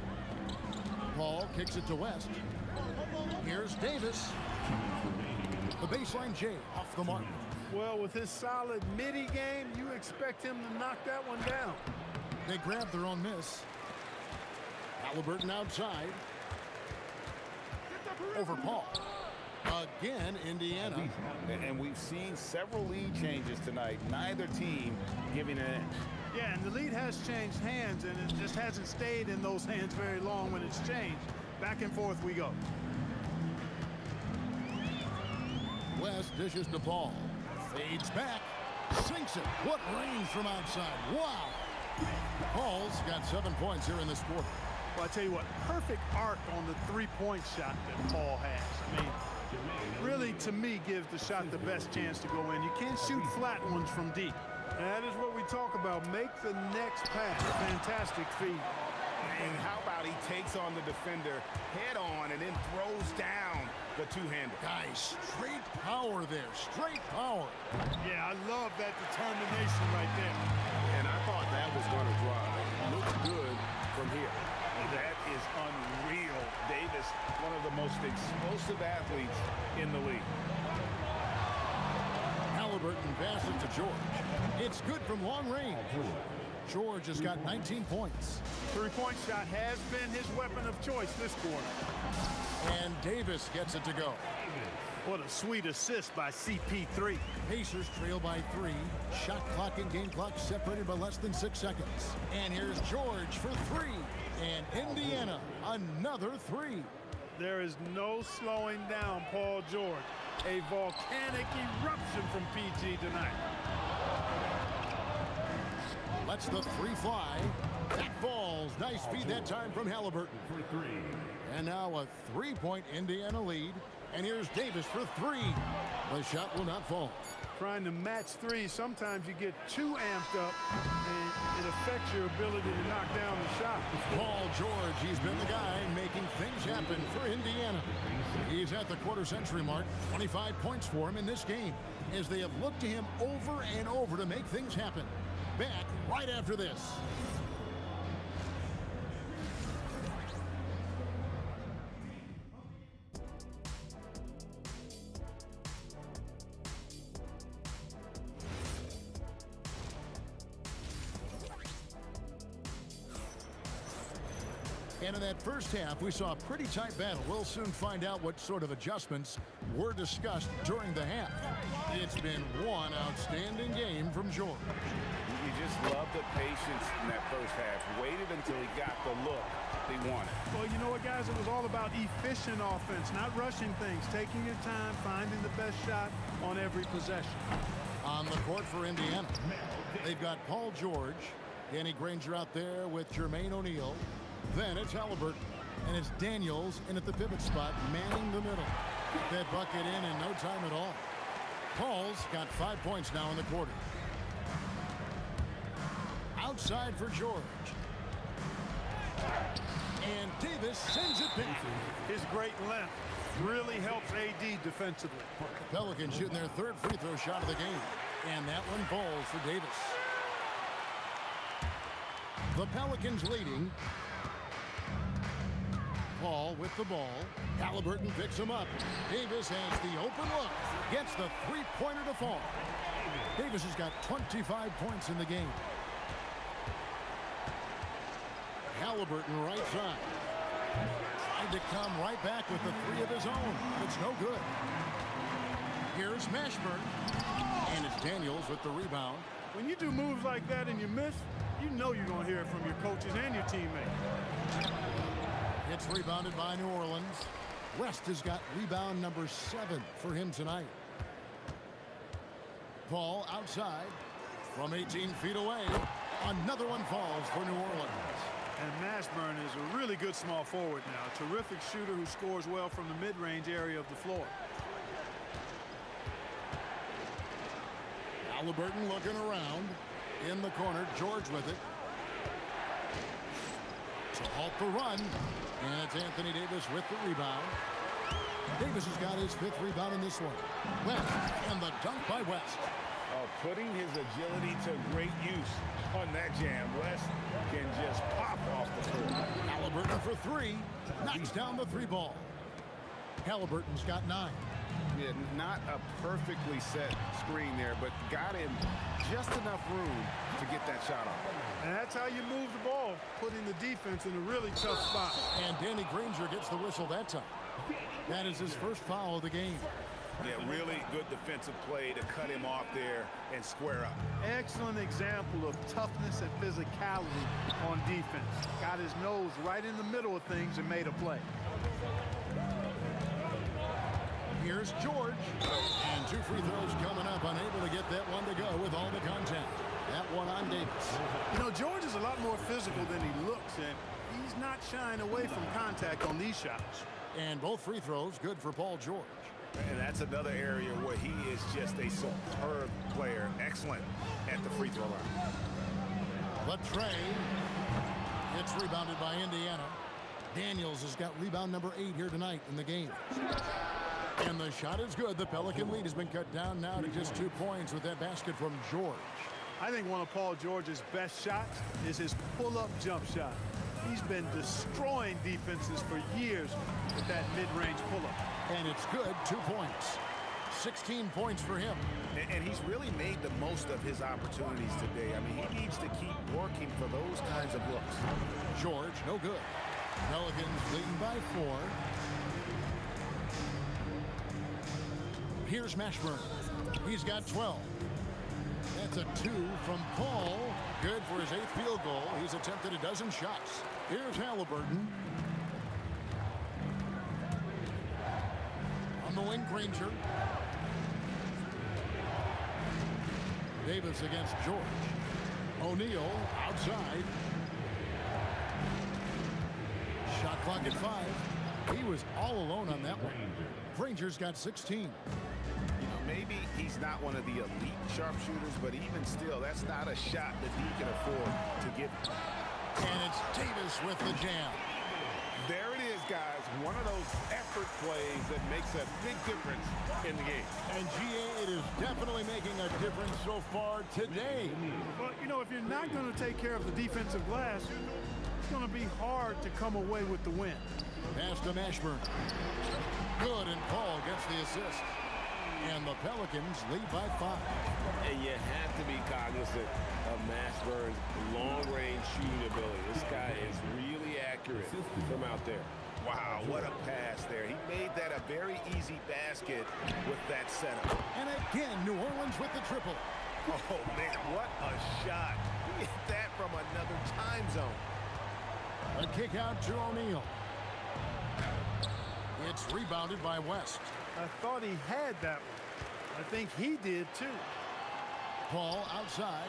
Paul kicks it to West. Here's Davis. The baseline J off the mark. Well, with his solid midi game, you expect him to knock that one down. They grab their own miss. Halliburton outside. Over Paul. Again, Indiana. And we've seen several lead changes tonight. Neither team giving an inch. Yeah, and the lead has changed hands, and it just hasn't stayed in those hands very long when it's changed. Back and forth we go. West dishes to Paul. Fades back. Sinks it. What range from outside. Wow. Paul's got 7 points here in this quarter. Well, I tell you what, perfect arc on the 3-point shot that Paul has. I mean, really, to me, gives the shot the best chance to go in. You can't shoot flat ones from deep. That is what we talk about. Make the next pass. Fantastic feed. And how about he takes on the defender head on and then throws down the two-hander. Guys, straight power there. Straight power. Yeah, I love that determination right there. And I thought that was going to drive. Looks good from here. That is unreal. Davis is one of the most explosive athletes in the league. Halliburton passes to George. It's good from long range. George has got 19 points. Three-point shot has been his weapon of choice this quarter. And Davis gets it to go. What a sweet assist by CP3. Pacers trail by 3. Shot clock and game clock separated by less than 6 seconds. And here's George for 3. And Indiana, another 3. There is no slowing down Paul George. A volcanic eruption from PG tonight. Lets the 3 fly. That falls. Nice feed that time from Halliburton. For 3. And now a 3-point Indiana lead. And here's Davis for 3. The shot will not fall. Trying to match threes, sometimes you get too amped up and it affects your ability to knock down the shot. Paul George, he's been the guy making things happen for Indiana. He's at the quarter-century mark. 25 points for him in this game as they have looked to him over and over to make things happen. Back right after this. And in that first half, we saw a pretty tight battle. We'll soon find out what sort of adjustments were discussed during the half. It's been one outstanding game from George. You just love the patience in that first half. Waited until he got the look he wanted. Well, you know what, guys? It was all about efficient offense, not rushing things, taking your time, finding the best shot on every possession. On the court for Indiana, they've got Paul George, Danny Granger out there with Jermaine O'Neal. Then it's Halliburton, and it's Daniels in at the pivot spot, manning the middle. That bucket in no time at all. Paul's got 5 points now in the quarter. Outside for George. And Davis sends it back. His great length really helps AD defensively. Pelicans shooting their third free throw shot of the game. And that one falls for Davis. The Pelicans leading. Paul with the ball. Halliburton picks him up. Davis has the open look. Gets the three-pointer to fall. Davis has got 25 points in the game. Halliburton right side. Tried to come right back with the 3 of his own. It's no good. Here's Mashburn. And it's Daniels with the rebound. When you do moves like that and you miss, you know you're going to hear it from your coaches and your teammates. It's rebounded by New Orleans. West has got rebound number 7 for him tonight. Paul outside from 18 feet away. Another one falls for New Orleans. And Mashburn is a really good small forward now. A terrific shooter who scores well from the mid-range area of the floor. Halliburton looking around. In the corner, George with it. To halt the run. And it's Anthony Davis with the rebound. Davis has got his 5th rebound in this one. West, and the dunk by West. Putting his agility to great use on that jam. West can just pop off the floor. Halliburton for 3. Knocks down the 3 ball. Halliburton's got 9. Yeah, not a perfectly set screen there, but got him just enough room to get that shot off. And that's how you move the ball, putting the defense in a really tough spot. And Danny Granger gets the whistle that time. That is his first foul of the game. Yeah, really good defensive play to cut him off there and square up. Excellent example of toughness and physicality on defense. Got his nose right in the middle of things and made a play. Here's George. And 2 free throws coming up. Unable to get that one to go with all the contact. That one on Davis. You know, George is a lot more physical than he looks, and he's not shying away from contact on these shots. And both free throws good for Paul George. And that's another area where he is just a superb player. Excellent at the free throw line. The tray. It's rebounded by Indiana. Daniels has got rebound number 8 here tonight in the game. And the shot is good. The Pelican lead has been cut down now to just 2 points with that basket from George. I think one of Paul George's best shots is his pull-up jump shot. He's been destroying defenses for years with that mid-range pull-up. And it's good, 2 points. 16 points for him. And he's really made the most of his opportunities today. I mean, he needs to keep working for those kinds of looks. George, no good. Pelicans leading by 4. Here's Mashburn. He's got 12. That's a 2 from Paul. Good for his 8th field goal. He's attempted a dozen shots. Here's Halliburton. On the wing, Granger. Davis against George. O'Neal outside. Shot clock at 5. He was all alone on that one. Granger's got 16. Maybe he's not one of the elite sharpshooters, but even still, that's not a shot that he can afford to give. And it's Davis with the jam. There it is, guys. One of those effort plays that makes a big difference in the game. And GA, it is definitely making a difference so far today. Well, you know, if you're not going to take care of the defensive glass, it's going to be hard to come away with the win. Pass to Mashburn. Good, and Paul gets the assist. And the Pelicans lead by 5. And you have to be cognizant of Mashburn's long-range shooting ability. This guy is really accurate from out there. Wow, what a pass there. He made that a very easy basket with that setup. And again, New Orleans with the triple. Oh, man, what a shot. He hit that from another time zone. A kick out to O'Neal. It's rebounded by West. I thought he had that one. I think he did too. Paul outside.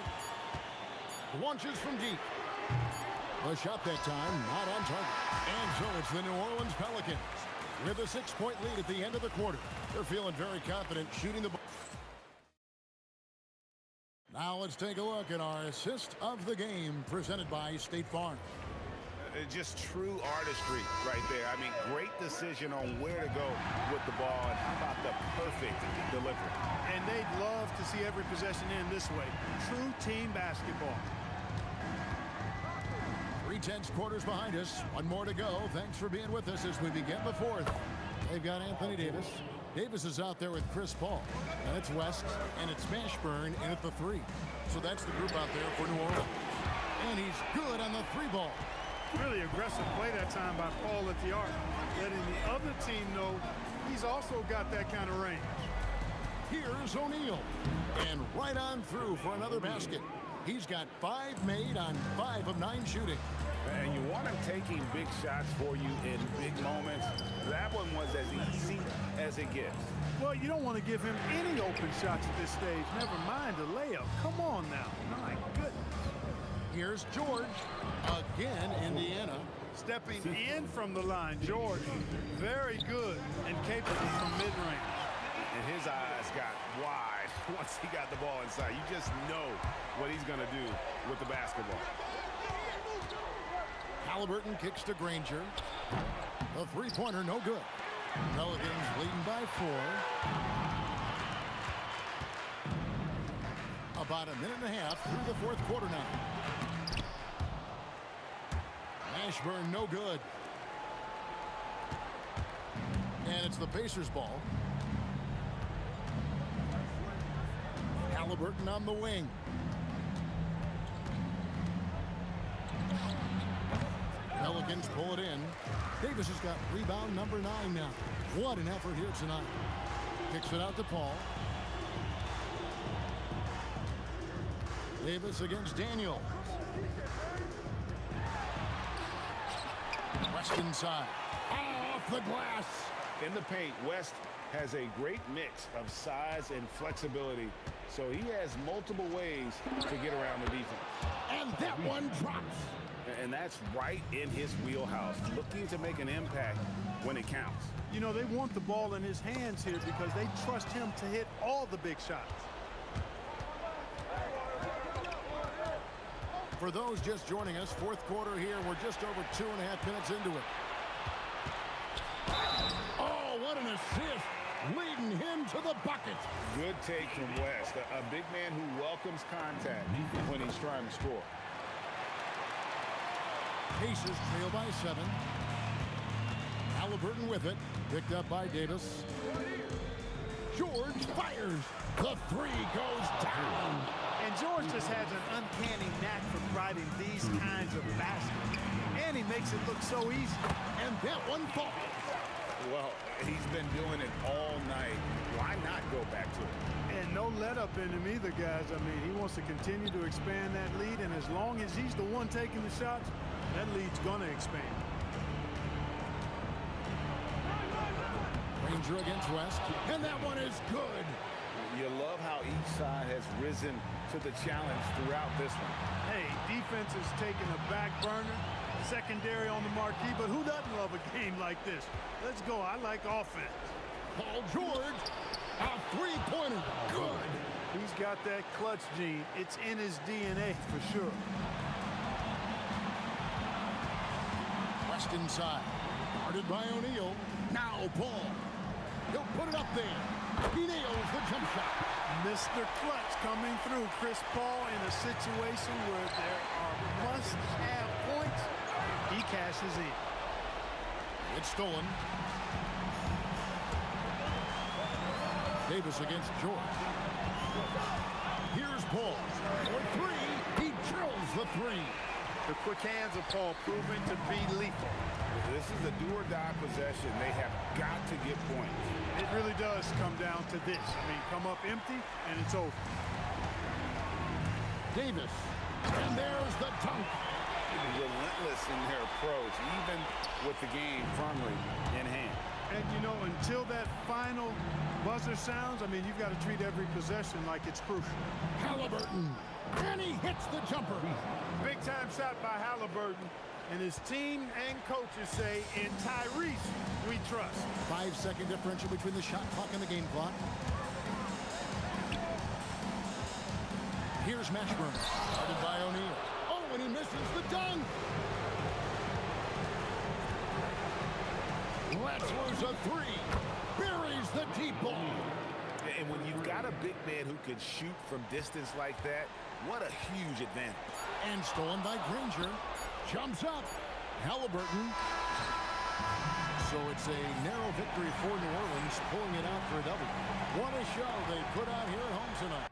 Launches from deep. The shot that time not on target. And so it's the New Orleans Pelicans with a 6-point lead at the end of the quarter. They're feeling very confident shooting the ball. Now let's take a look at our assist of the game presented by State Farm. Just true artistry right there. I mean, great decision on where to go with the ball, and how about the perfect delivery. And they'd love to see every possession end this way. True team basketball. 3/10 quarters behind us. One more to go. Thanks for being with us as we begin the 4th. They've got Anthony Davis. Davis is out there with Chris Paul. And it's West, and it's Mashburn in at the 3. So that's the group out there for New Orleans. And he's good on the 3-ball. Really aggressive play that time by Paul at the arc, letting the other team know he's also got that kind of range. Here's O'Neal, and right on through for another basket. He's got 5 made on 5 of 9 shooting. And you want him taking big shots for you in big moments. That one was as easy as it gets. Well, you don't want to give him any open shots at this stage. Never mind a layup. Come on now. My goodness. Here's George. Again, Indiana. Stepping in from the line, George. Very good and capable from mid-range. And his eyes got wide once he got the ball inside. You just know what he's going to do with the basketball. Halliburton kicks to Granger. The 3-pointer, no good. Pelicans leading by 4. About a minute and a half through the 4th quarter now. Mashburn, no good. And it's the Pacers' ball. Halliburton on the wing. Pelicans pull it in. Davis has got rebound number 9 now. What an effort here tonight. Kicks it out to Paul. Davis against Daniel. West inside. Off the glass. In the paint, West has a great mix of size and flexibility, so he has multiple ways to get around the defense. And that one drops. And that's right in his wheelhouse, looking to make an impact when it counts. You know, they want the ball in his hands here because they trust him to hit all the big shots. For those just joining us, 4th quarter here. We're just over 2.5 minutes into it. Oh, what an assist. Leading him to the bucket. Good take from West. A big man who welcomes contact when he's trying to score. Pacers trail by 7. Halliburton with it. Picked up by Davis. George fires. The three goes down. And George just has an uncanny knack for providing these kinds of baskets. And he makes it look so easy. And that one falls. Well, he's been doing it all night. Why not go back to it? And no let up in him either, guys. I mean, he wants to continue to expand that lead, and as long as he's the one taking the shots, that lead's going to expand. Ranger against West, and that one is good. You love how each side has risen to the challenge throughout this one. Hey, defense is taking a back burner, secondary on the marquee, but who doesn't love a game like this? Let's go. I like offense. Paul George, a three-pointer, good. He's got that clutch gene. It's in his DNA for sure. West inside, guarded by O'Neal. Now Paul, he'll put it up there. He nails the jump shot. Mr. Clutch coming through. Chris Paul in a situation where there are must-have points. He cashes in. It's stolen. Davis against George. Here's Paul. For three. He drills the three. The quick hands of Paul proving to be lethal. This is a do-or-die possession. They have got to get points. It really does come down to this. I mean, come up empty, and it's over. Davis. And there's the dunk. Relentless in their approach, even with the game firmly in hand. And, you know, until that final buzzer sounds, I mean, you've got to treat every possession like it's crucial. Halliburton. And he hits the jumper. Big-time shot by Halliburton. And his team and coaches say, in Tyrese, we trust. 5-second differential between the shot clock and the game clock. Here's Mashburn, guarded by O'Neal. Oh, and he misses the dunk. Wetzler's a three. Buries the deep ball. And when you've got a big man who can shoot from distance like that, what a huge advantage. And stolen by Granger. Jumps up. Halliburton. So it's a narrow victory for New Orleans, pulling it out for a W. What a show they put out here at home tonight.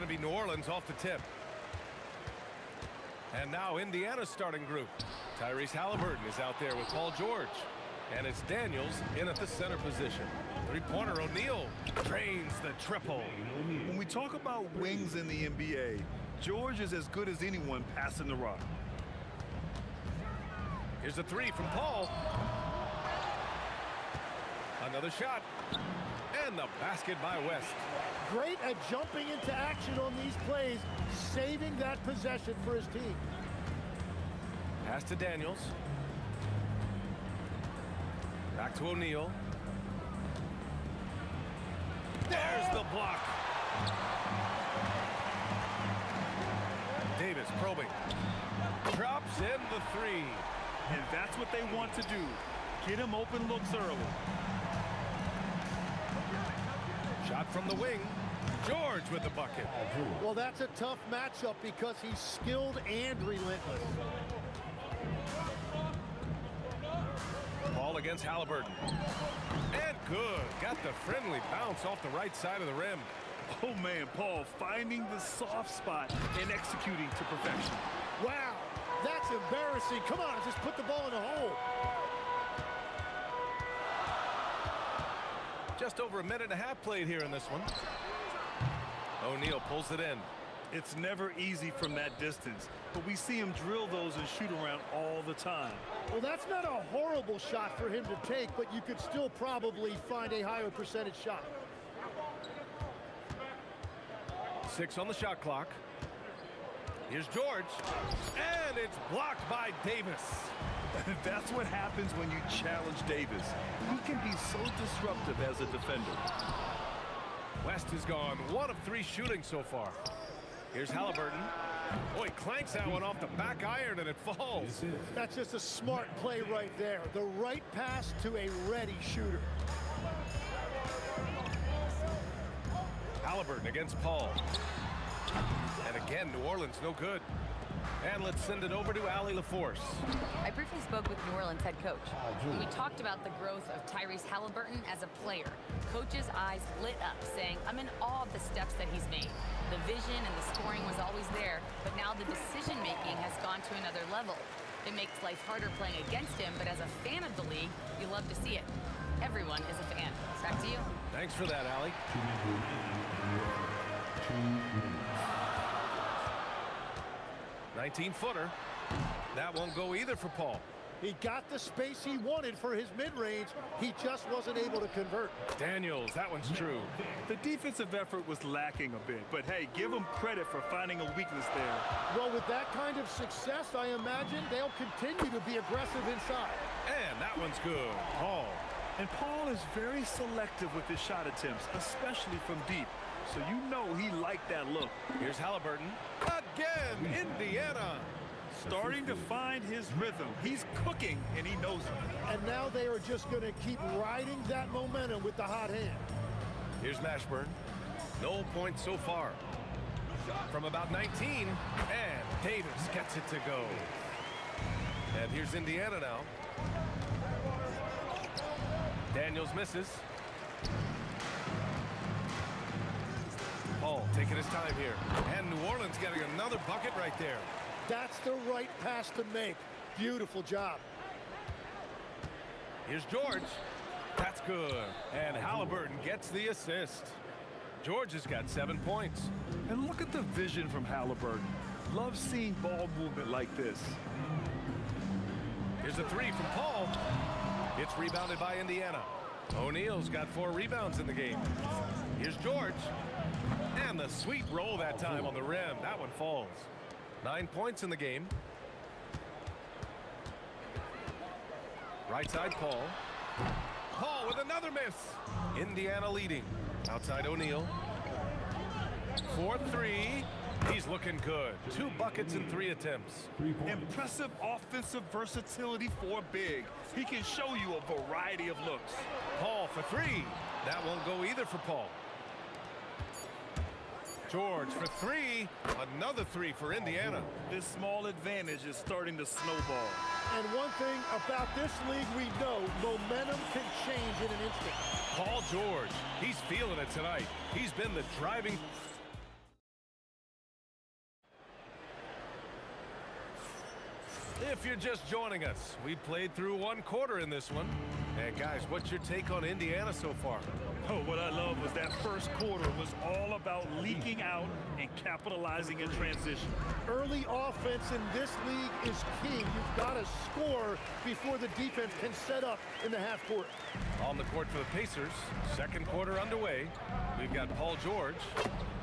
to be New Orleans off the tip. And now Indiana's starting group. Tyrese Halliburton is out there with Paul George. And it's Daniels in at the center position. Three-pointer O'Neal drains the triple. When we talk about wings in the NBA, George is as good as anyone passing the rock. Here's a three from Paul. Another shot. And the basket by West. Great at jumping into action on these plays, saving that possession for his team. Pass to Daniels. Back to O'Neal. There's the block. Davis probing. Drops in the three. And that's what they want to do. Get him open looks early. Shot from the wing. George with the bucket. Well, that's a tough matchup because he's skilled and relentless. Ball against Halliburton. And good. Got the friendly bounce off the right side of the rim. Oh, man, Paul finding the soft spot and executing to perfection. Wow, that's embarrassing. Come on, just put the ball in the hole. Just over a minute and a half played here in this one. O'Neal pulls it in. It's never easy from that distance, but we see him drill those and shoot around all the time. Well, that's not a horrible shot for him to take, but you could still probably find a higher percentage shot. 6 on the shot clock. Here's George. And it's blocked by Davis. That's what happens when you challenge Davis. He can be so disruptive as a defender. West has gone 1 of 3 shooting so far. Here's Halliburton. Oh, he clanks that one off the back iron and it falls. That's just a smart play right there. The right pass to a ready shooter. Halliburton against Paul. And again, New Orleans no good. And let's send it over to Allie LaForce. I briefly spoke with New Orleans head coach. We talked about the growth of Tyrese Halliburton as a player. Coach's eyes lit up, saying, I'm in awe of the steps that he's made. The vision and the scoring was always there, but now the decision-making has gone to another level. It makes life harder playing against him, but as a fan of the league, you love to see it. Everyone is a fan. Back to you. Thanks for that, Allie. 19-footer. That won't go either for Paul. He got the space he wanted for his mid-range. He just wasn't able to convert. Daniels, that one's true. The defensive effort was lacking a bit, but hey, give him credit for finding a weakness there. Well, with that kind of success, I imagine they'll continue to be aggressive inside. And that one's good. Paul. And Paul is very selective with his shot attempts, especially from deep. So you know he liked that look. Here's Halliburton. Again, Indiana. Starting to find his rhythm. He's cooking, and he knows it. And now they are just going to keep riding that momentum with the hot hand. Here's Mashburn. No points so far. From about 19, and Davis gets it to go. And here's Indiana now. Daniels misses. Paul taking his time here. And New Orleans getting another bucket right there. That's the right pass to make. Beautiful job. Here's George. That's good. And Halliburton gets the assist. George has got 7 points. And look at the vision from Halliburton. Love seeing ball movement like this. Here's a three from Paul. It's rebounded by Indiana. O'Neal's got 4 rebounds in the game. Here's George. And the sweet roll that time on the rim. That one falls. 9 points in the game. Right side, Paul. Paul with another miss. Indiana leading. Outside O'Neal. 4-3. He's looking good. 2 buckets in 3 attempts. Impressive offensive versatility for big. He can show you a variety of looks. Paul for 3. That won't go either for Paul. George for 3. Another 3 for Indiana. This small advantage is starting to snowball. And one thing about this league we know, momentum can change in an instant. Paul George, he's feeling it tonight. He's been the driving If you're just joining us, we played through one quarter in this one. And guys, what's your take on Indiana so far? Oh, what I love was that first quarter was all about leaking out and capitalizing in transition. Early offense in this league is key. You've got to score before the defense can set up in the half court. On the court for the Pacers, second quarter underway. We've got Paul George,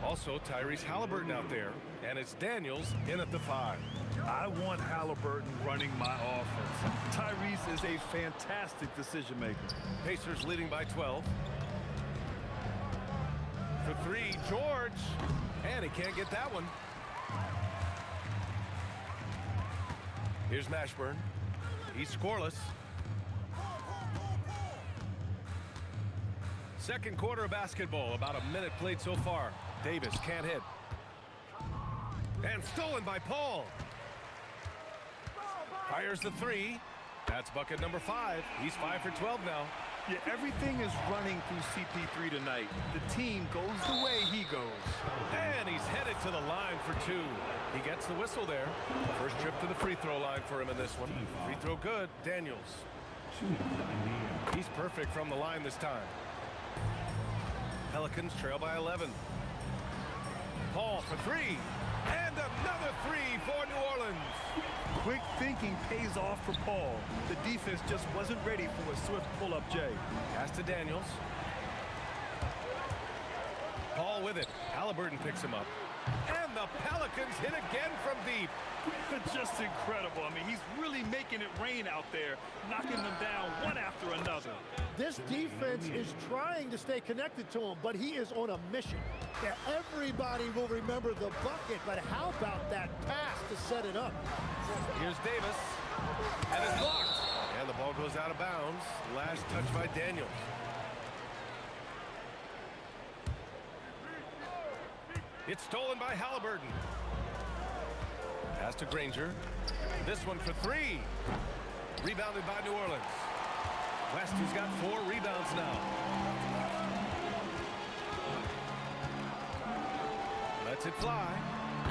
also Tyrese Halliburton out there, and it's Daniels in at the 5. I want Halliburton running my offense. Tyrese is a fantastic decision maker. Pacers leading by 12. For 3, George, and he can't get that one. Here's Mashburn. He's scoreless. Second quarter of basketball, about a minute played so far. Davis can't hit. And stolen by Paul. Fires the 3. That's bucket number 5. He's 5 for 12 now. Yeah, everything is running through CP3 tonight. The team goes the way he goes. And he's headed to the line for 2. He gets the whistle there. First trip to the free throw line for him in this one. Free throw good. Daniels. He's perfect from the line this time. Pelicans trail by 11. Paul for 3. And another 3 for New Orleans. Quick thinking pays off for Paul. The defense just wasn't ready for a swift pull-up Jay. Pass to Daniels. Paul with it. Halliburton picks him up. And the Pelicans hit again from deep. Just incredible. I mean, he's really making it rain out there, knocking them down one after another. This defense is trying to stay connected to him, but he is on a mission. Yeah, everybody will remember the bucket, but how about that pass to set it up? Here's Davis, and it's blocked. And the ball goes out of bounds. Last touch by Daniels. It's stolen by Halliburton. Pass to Granger. This one for 3. Rebounded by New Orleans. West, who's got 4 rebounds now. Lets it fly.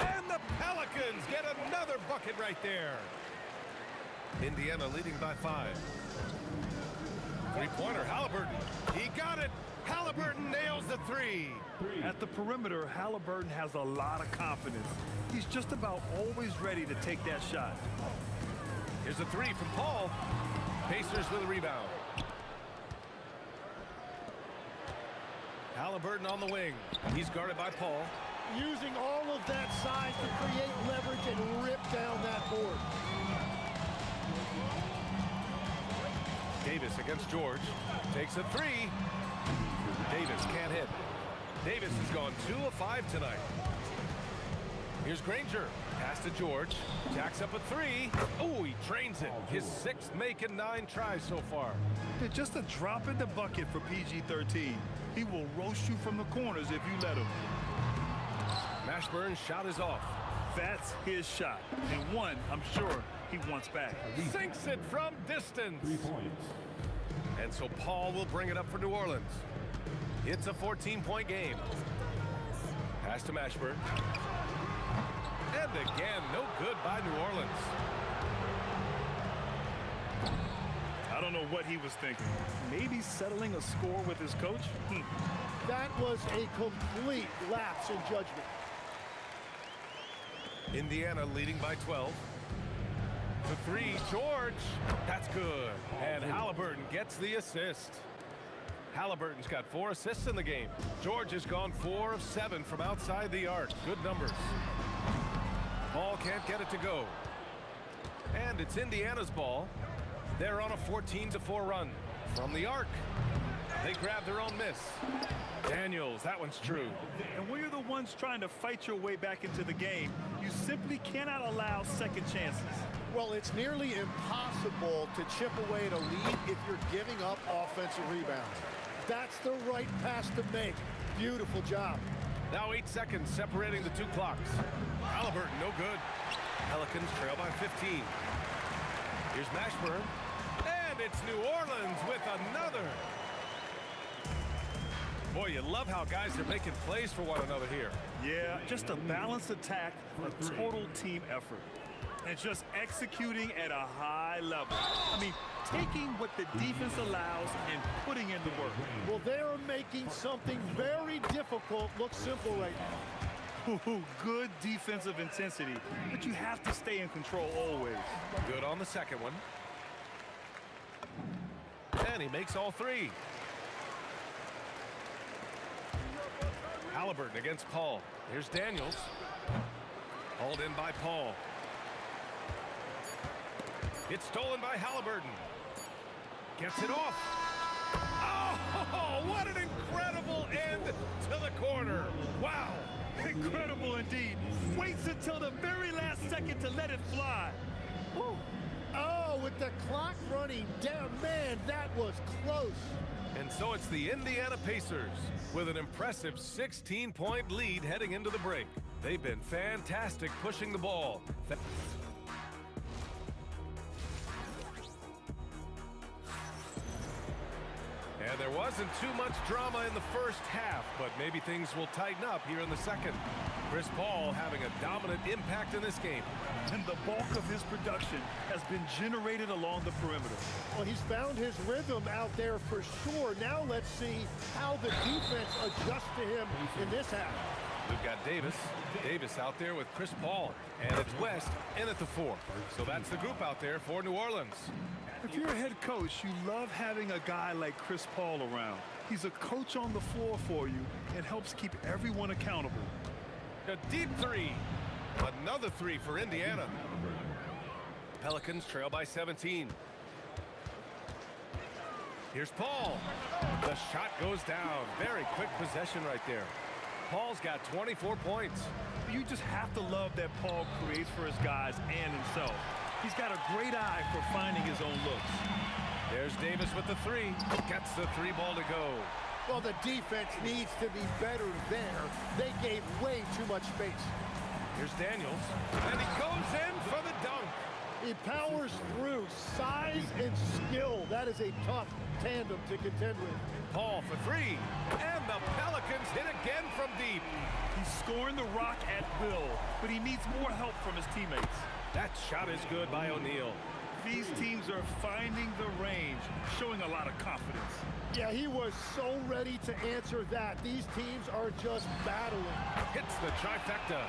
And the Pelicans get another bucket right there. Indiana leading by 5. Three-pointer, Halliburton. He got it. Halliburton nails the 3. At the perimeter, Halliburton has a lot of confidence. He's just about always ready to take that shot. Here's a 3 from Paul. Pacers with a rebound. Halliburton on the wing. He's guarded by Paul. Using all of that size to create leverage and rip down that board. Davis against George. Takes a 3. Davis can't hit. Davis has gone 2 of 5 tonight. Here's Granger. Pass to George. Jacks up a 3. Oh, he drains it. His 6th make in 9 tries so far. Just a drop in the bucket for PG-13. He will roast you from the corners if you let him. Mashburn's shot is off. That's his shot. And one, I'm sure, he wants back. Sinks it from distance. 3 points. And so Paul will bring it up for New Orleans. It's a 14-point game. Pass to Mashburn. And again, no good by New Orleans. I don't know what he was thinking. Maybe settling a score with his coach? That was a complete lapse in judgment. Indiana leading by 12. For 3, George. That's good. And Halliburton gets the assist. Halliburton's got 4 assists in the game. George has gone 4 of 7 from outside the arc. Good numbers. Ball can't get it to go. And it's Indiana's ball. They're on a 14-4 run from the arc. They grab their own miss. Daniels, that one's true. And when you're the ones trying to fight your way back into the game, you simply cannot allow second chances. Well, it's nearly impossible to chip away at a lead if you're giving up offensive rebounds. That's the right pass to make. Beautiful job. Now 8 seconds separating the 2 clocks. Halliburton, no good. Pelicans trail by 15. Here's Mashburn. And it's New Orleans with another. Boy, you love how guys are making plays for one another here. Yeah, just a balanced attack, a total team effort. and just executing at a high level. I mean, taking what the defense allows and putting in the work. Well, they're making something very difficult look simple right now. Ooh, good defensive intensity, but you have to stay in control always. Good on the second one. And he makes all three. Halliburton against Paul. Here's Daniels. Hauled in by Paul. It's stolen by Halliburton. Gets it off. Oh, what an incredible end to the corner. Wow. Incredible indeed. Waits until the very last second to let it fly. Woo. Oh, with the clock running down, man, that was close. And so it's the Indiana Pacers with an impressive 16-point lead heading into the break. They've been fantastic pushing the ball. And there wasn't too much drama in the first half, but maybe things will tighten up here in the second. Chris Paul having a dominant impact in this game. And the bulk of his production has been generated along the perimeter. Well, he's found his rhythm out there for sure. Now let's see how the defense adjusts to him in this half. We've got Davis. Davis out there with Chris Paul. And it's West in at the 4. So that's the group out there for New Orleans. If you're a head coach, you love having a guy like Chris Paul around. He's a coach on the floor for you and helps keep everyone accountable. A deep three. Another three for Indiana. Pelicans trail by 17. Here's Paul. The shot goes down. Very quick possession right there. Paul's got 24 points. You just have to love that Paul creates for his guys and himself. He's got a great eye for finding his own looks. There's Davis with the three. Gets the three ball to go. Well, the defense needs to be better there. They gave way too much space. Here's Daniels. And he goes in for the dunk. He powers through. Size and skill. That is a tough tandem to contend with. Paul for three. And the Pelicans hit again from deep. He's scoring the rock at will, but he needs more help from his teammates. That shot is good by O'Neal. These teams are finding the range, showing a lot of confidence. Yeah, he was so ready to answer that. These teams are just battling. Hits the trifecta.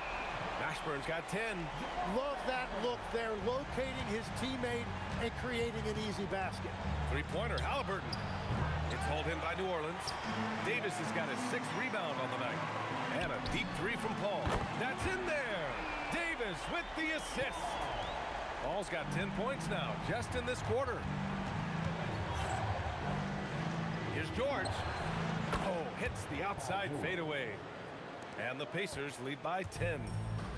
Mashburn's got 10. Love that look there, locating his teammate and creating an easy basket. Three-pointer, Halliburton. It's hauled in by New Orleans. Davis has got his 6th rebound on the night. And a deep three from Paul. That's in there. Davis with the assist. Paul's got 10 points now, just in this quarter. Here's George. Oh, hits the outside fadeaway. And the Pacers lead by 10.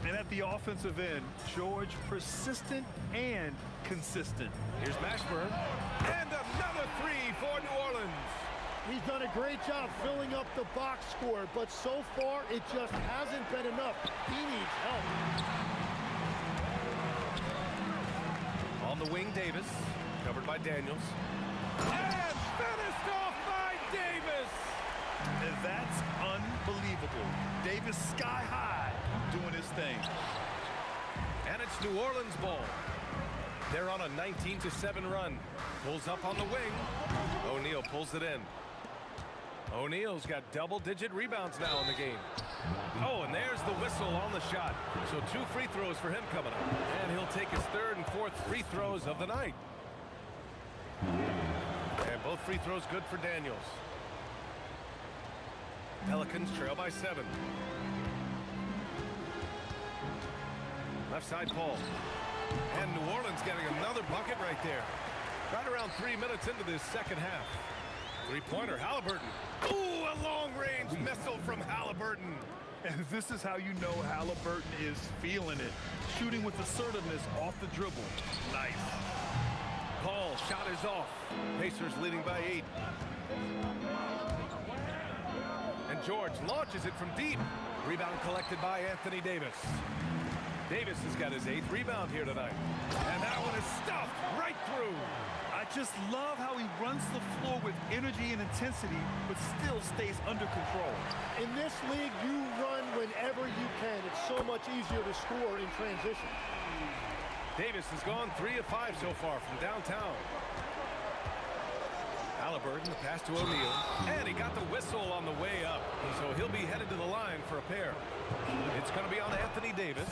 And at the offensive end, George persistent and consistent. Here's Mashburn. And another three for New Orleans. He's done a great job filling up the box score, but so far it just hasn't been enough. He needs help. On the wing, Davis, covered by Daniels. And finished off by Davis! And that's unbelievable. Davis sky high doing his thing. And it's New Orleans ball. They're on a 19-7 run. Pulls up on the wing. O'Neal pulls it in. O'Neal's got double-digit rebounds now in the game. Oh, and there's the whistle on the shot. So 2 free throws for him coming up. And he'll take his 3rd and 4th free throws of the night. And both free throws good for Daniels. Pelicans trail by 7. Left side, Paul. And New Orleans getting another bucket right there. Right around 3 minutes into this second half. Three-pointer, Halliburton. Ooh, a long-range missile from Halliburton. And this is how you know Halliburton is feeling it. Shooting with assertiveness off the dribble. Nice. Paul, shot is off. Pacers leading by 8. And George launches it from deep. Rebound collected by Anthony Davis. Davis has got his 8th rebound here tonight. And that one is stuffed right through. I just love how he runs the floor with energy and intensity, but still stays under control. In this league, you run whenever you can. It's so much easier to score in transition. Davis has gone 3 of 5 so far from downtown. Halliburton, the pass to O'Neal, and he got the whistle on the way up, so he'll be headed to the line for a pair. It's going to be on Anthony Davis.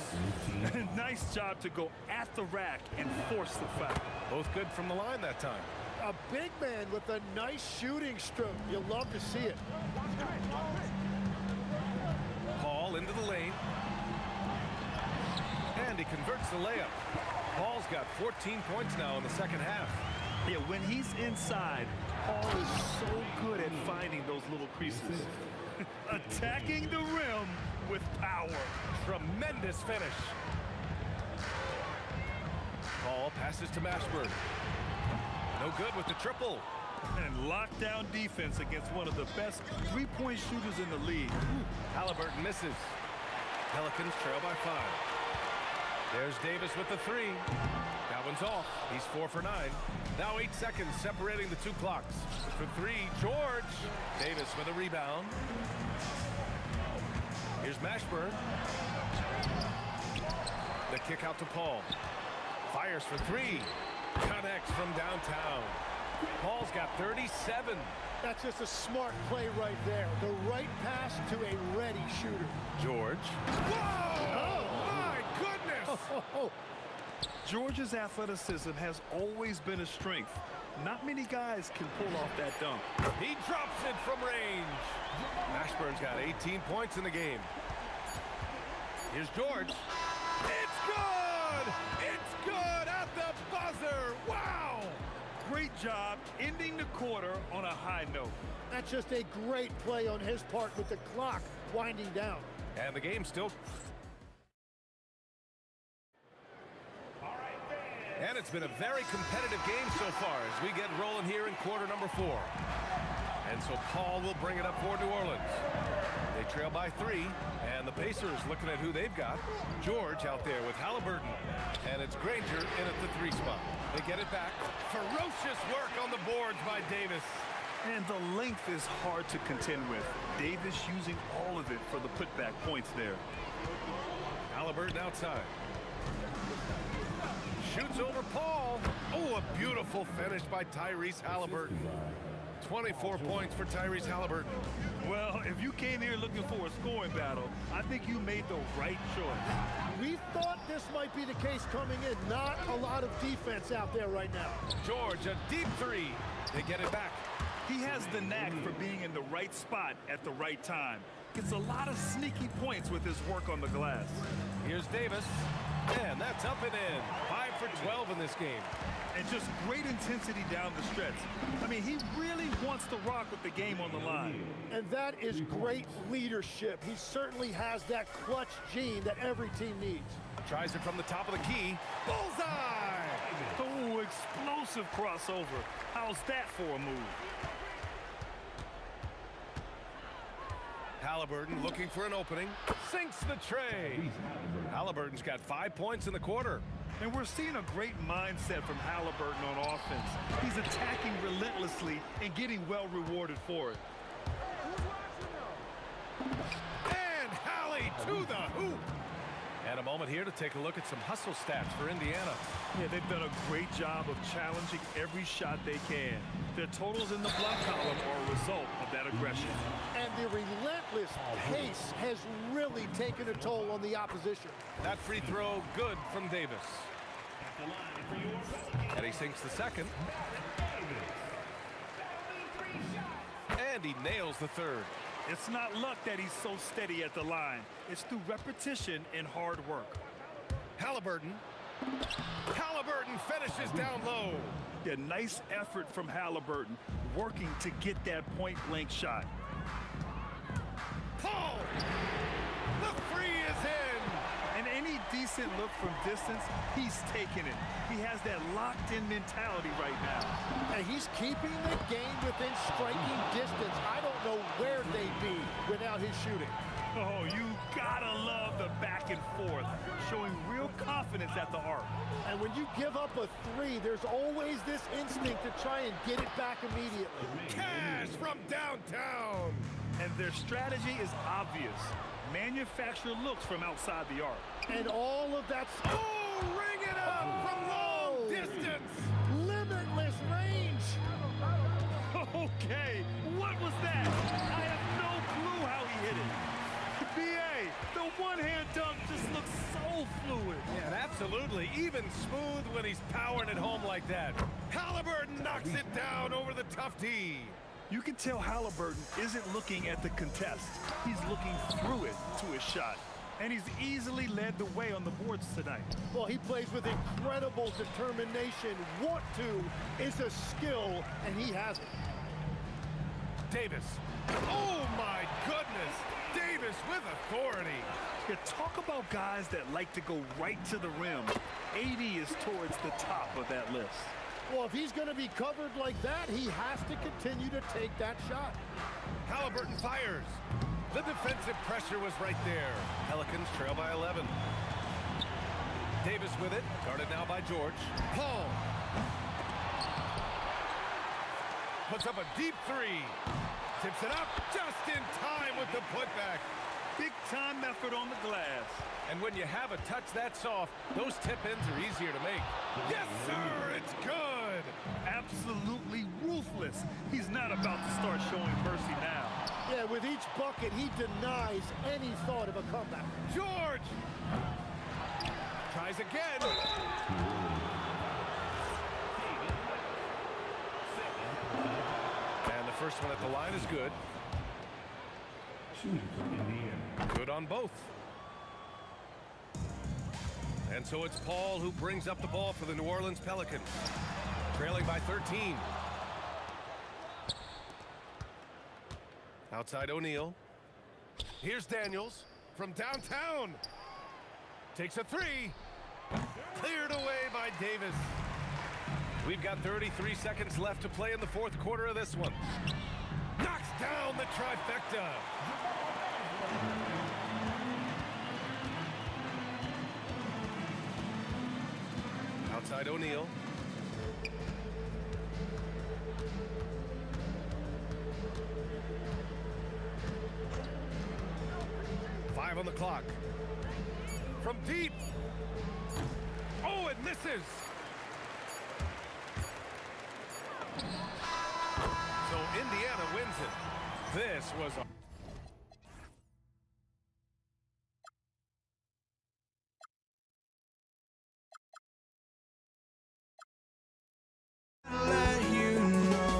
Nice job to go at the rack and force the foul. Both good from the line that time. A big man with a nice shooting stroke. You'll love to see it. Paul into the lane. And he converts the layup. Paul's got 14 points now in the second half. Yeah, when he's inside, Paul is so good at finding those little creases. Attacking the rim with power. Tremendous finish. Paul passes to Mashburn. No good with the triple. And lockdown defense against one of the best three-point shooters in the league. Halliburton misses. Pelicans trail by 5. There's Davis with the 3. That one's off. He's 4 for 9. Now 8 seconds separating the 2 clocks. For 3, George. Davis with a rebound. Here's Mashburn. The kick out to Paul. Fires for 3. Connects from downtown. Paul's got 37. That's just a smart play right there. The right pass to a ready shooter. George. Whoa! Oh, my goodness! George's athleticism has always been a strength. Not many guys can pull off that dunk. He drops it from range. Mashburn's got 18 points in the game. Here's George. It's good! It's good at the buzzer! Wow! Great job ending the quarter on a high note. That's just a great play on his part with the clock winding down. And the game still... And it's been a very competitive game so far as we get rolling here in quarter number 4. And so Paul will bring it up for New Orleans. They trail by 3, and the Pacers looking at who they've got. George out there with Halliburton. And it's Granger in at the 3 spot. They get it back. Ferocious work on the boards by Davis. And the length is hard to contend with. Davis using all of it for the putback points there. Halliburton outside. Shoots over Paul. Oh, a beautiful finish by Tyrese Halliburton. 24 points for Tyrese Halliburton. Well, if you came here looking for a scoring battle, I think you made the right choice. We thought this might be the case coming in. Not a lot of defense out there right now. George, a deep 3. They get it back. He has the knack for being in the right spot at the right time. Gets a lot of sneaky points with his work on the glass. Here's Davis. And that's up and in. 5 for 12 in this game. And just great intensity down the stretch. I mean, he really wants to rock with the game on the line. And that is great leadership. He certainly has that clutch gene that every team needs. Tries it from the top of the key. Bullseye! Oh, explosive crossover. How's that for a move? Halliburton looking for an opening. Sinks the tray. Halliburton's got 5 points in the quarter. And we're seeing a great mindset from Halliburton on offense. He's attacking relentlessly and getting well rewarded for it. And Hallie to the hoop. And a moment here to take a look at some hustle stats for Indiana. Yeah, they've done a great job of challenging every shot they can. Their totals in the block column are a result of that aggression. And the relentless pace has really taken a toll on the opposition. That free throw good from Davis. And he sinks the second. And he nails the third. It's not luck that he's so steady at the line. It's through repetition and hard work. Halliburton. Halliburton finishes down low. Yeah, nice effort from Halliburton, working to get that point-blank shot. Paul! The 3 is in! And any decent look from distance, he's taking it. He has that locked-in mentality right now. And he's keeping the game within striking distance. I don't know where they'd be without his shooting. Oh, you gotta love the back and forth, showing real confidence at the arc. And when you give up a 3, there's always this instinct to try and get it back immediately. Cash from downtown! And their strategy is obvious. Manufacture looks from outside the arc. And all of that's... Oh! ring it up from long distance. Limitless range. Okay, what was that? I have no clue how he hit it. B.A., the one-hand dunk just looks so fluid. Yeah, absolutely. Even smooth when he's powering it home like that. Halliburton knocks it down over the tough D. You can tell Halliburton isn't looking at the contest. He's looking through it to his shot. And he's easily led the way on the boards tonight. Well, he plays with incredible determination. Want to is a skill, and he has it. Davis. Oh, my goodness. Davis with authority. Yeah, talk about guys that like to go right to the rim. 80 is towards the top of that list. Well, if he's going to be covered like that, he has to continue to take that shot. Halliburton fires. The defensive pressure was right there. Pelicans trail by 11. Davis with it, guarded now by George. Paul puts up a deep three. Tips it up just in time with the putback. Big time effort on the glass. And when you have a touch that soft, those tip-ins are easier to make. Yes, sir, it's good. Absolutely ruthless. He's not about to start showing mercy now. Yeah, with each bucket, he denies any thought of a comeback. George tries again. And the first one at the line is good. Good on both. And so it's Paul who brings up the ball for the New Orleans Pelicans, trailing by 13. Outside O'Neal. Here's Daniels from downtown. Takes a three. Cleared away by Davis. We've got 33 seconds left to play in the fourth quarter of this one. Knocks down the trifecta. Outside O'Neal. Five on the clock. From deep. Oh, it misses. So Indiana wins it. This was a let you know.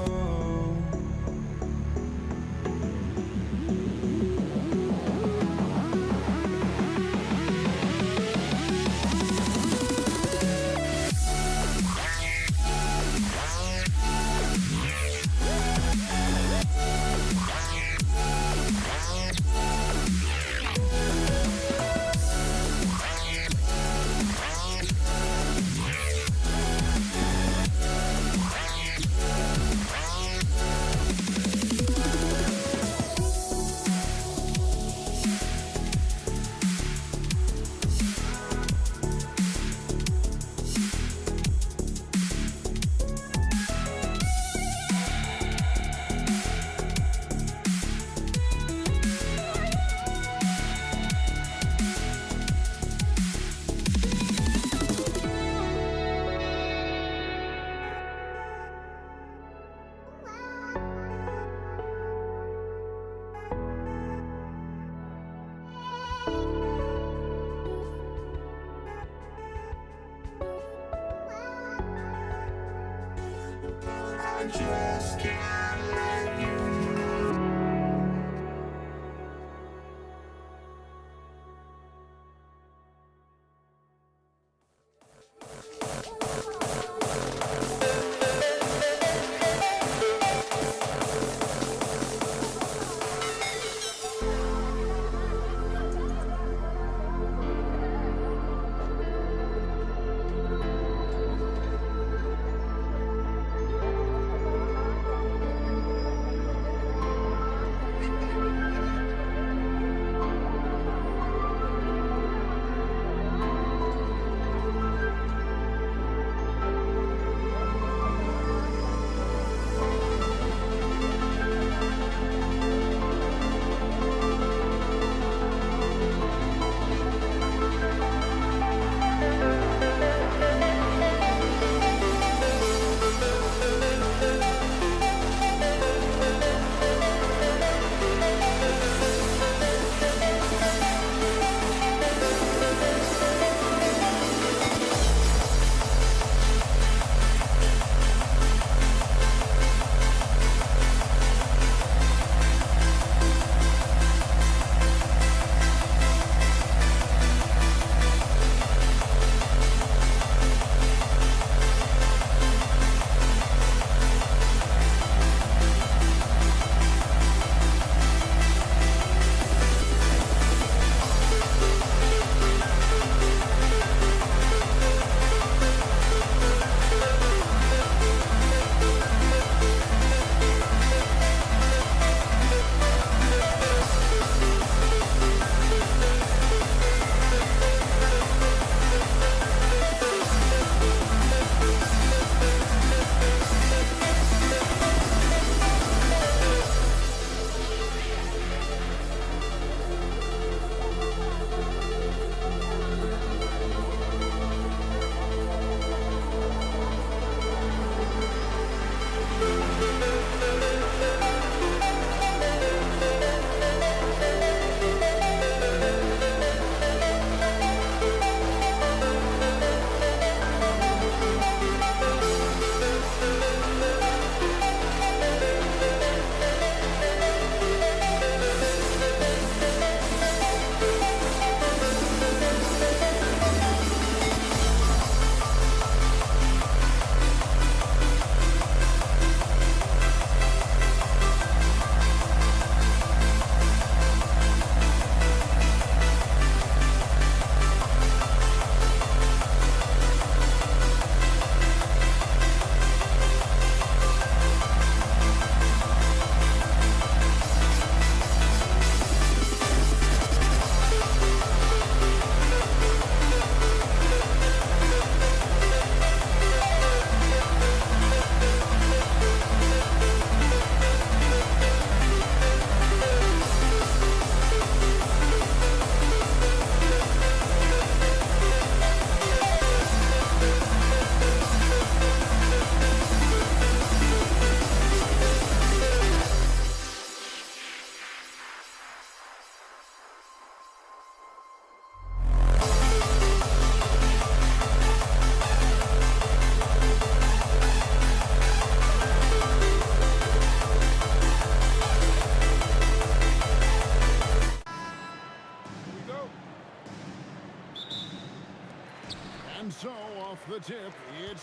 I just can't let you know.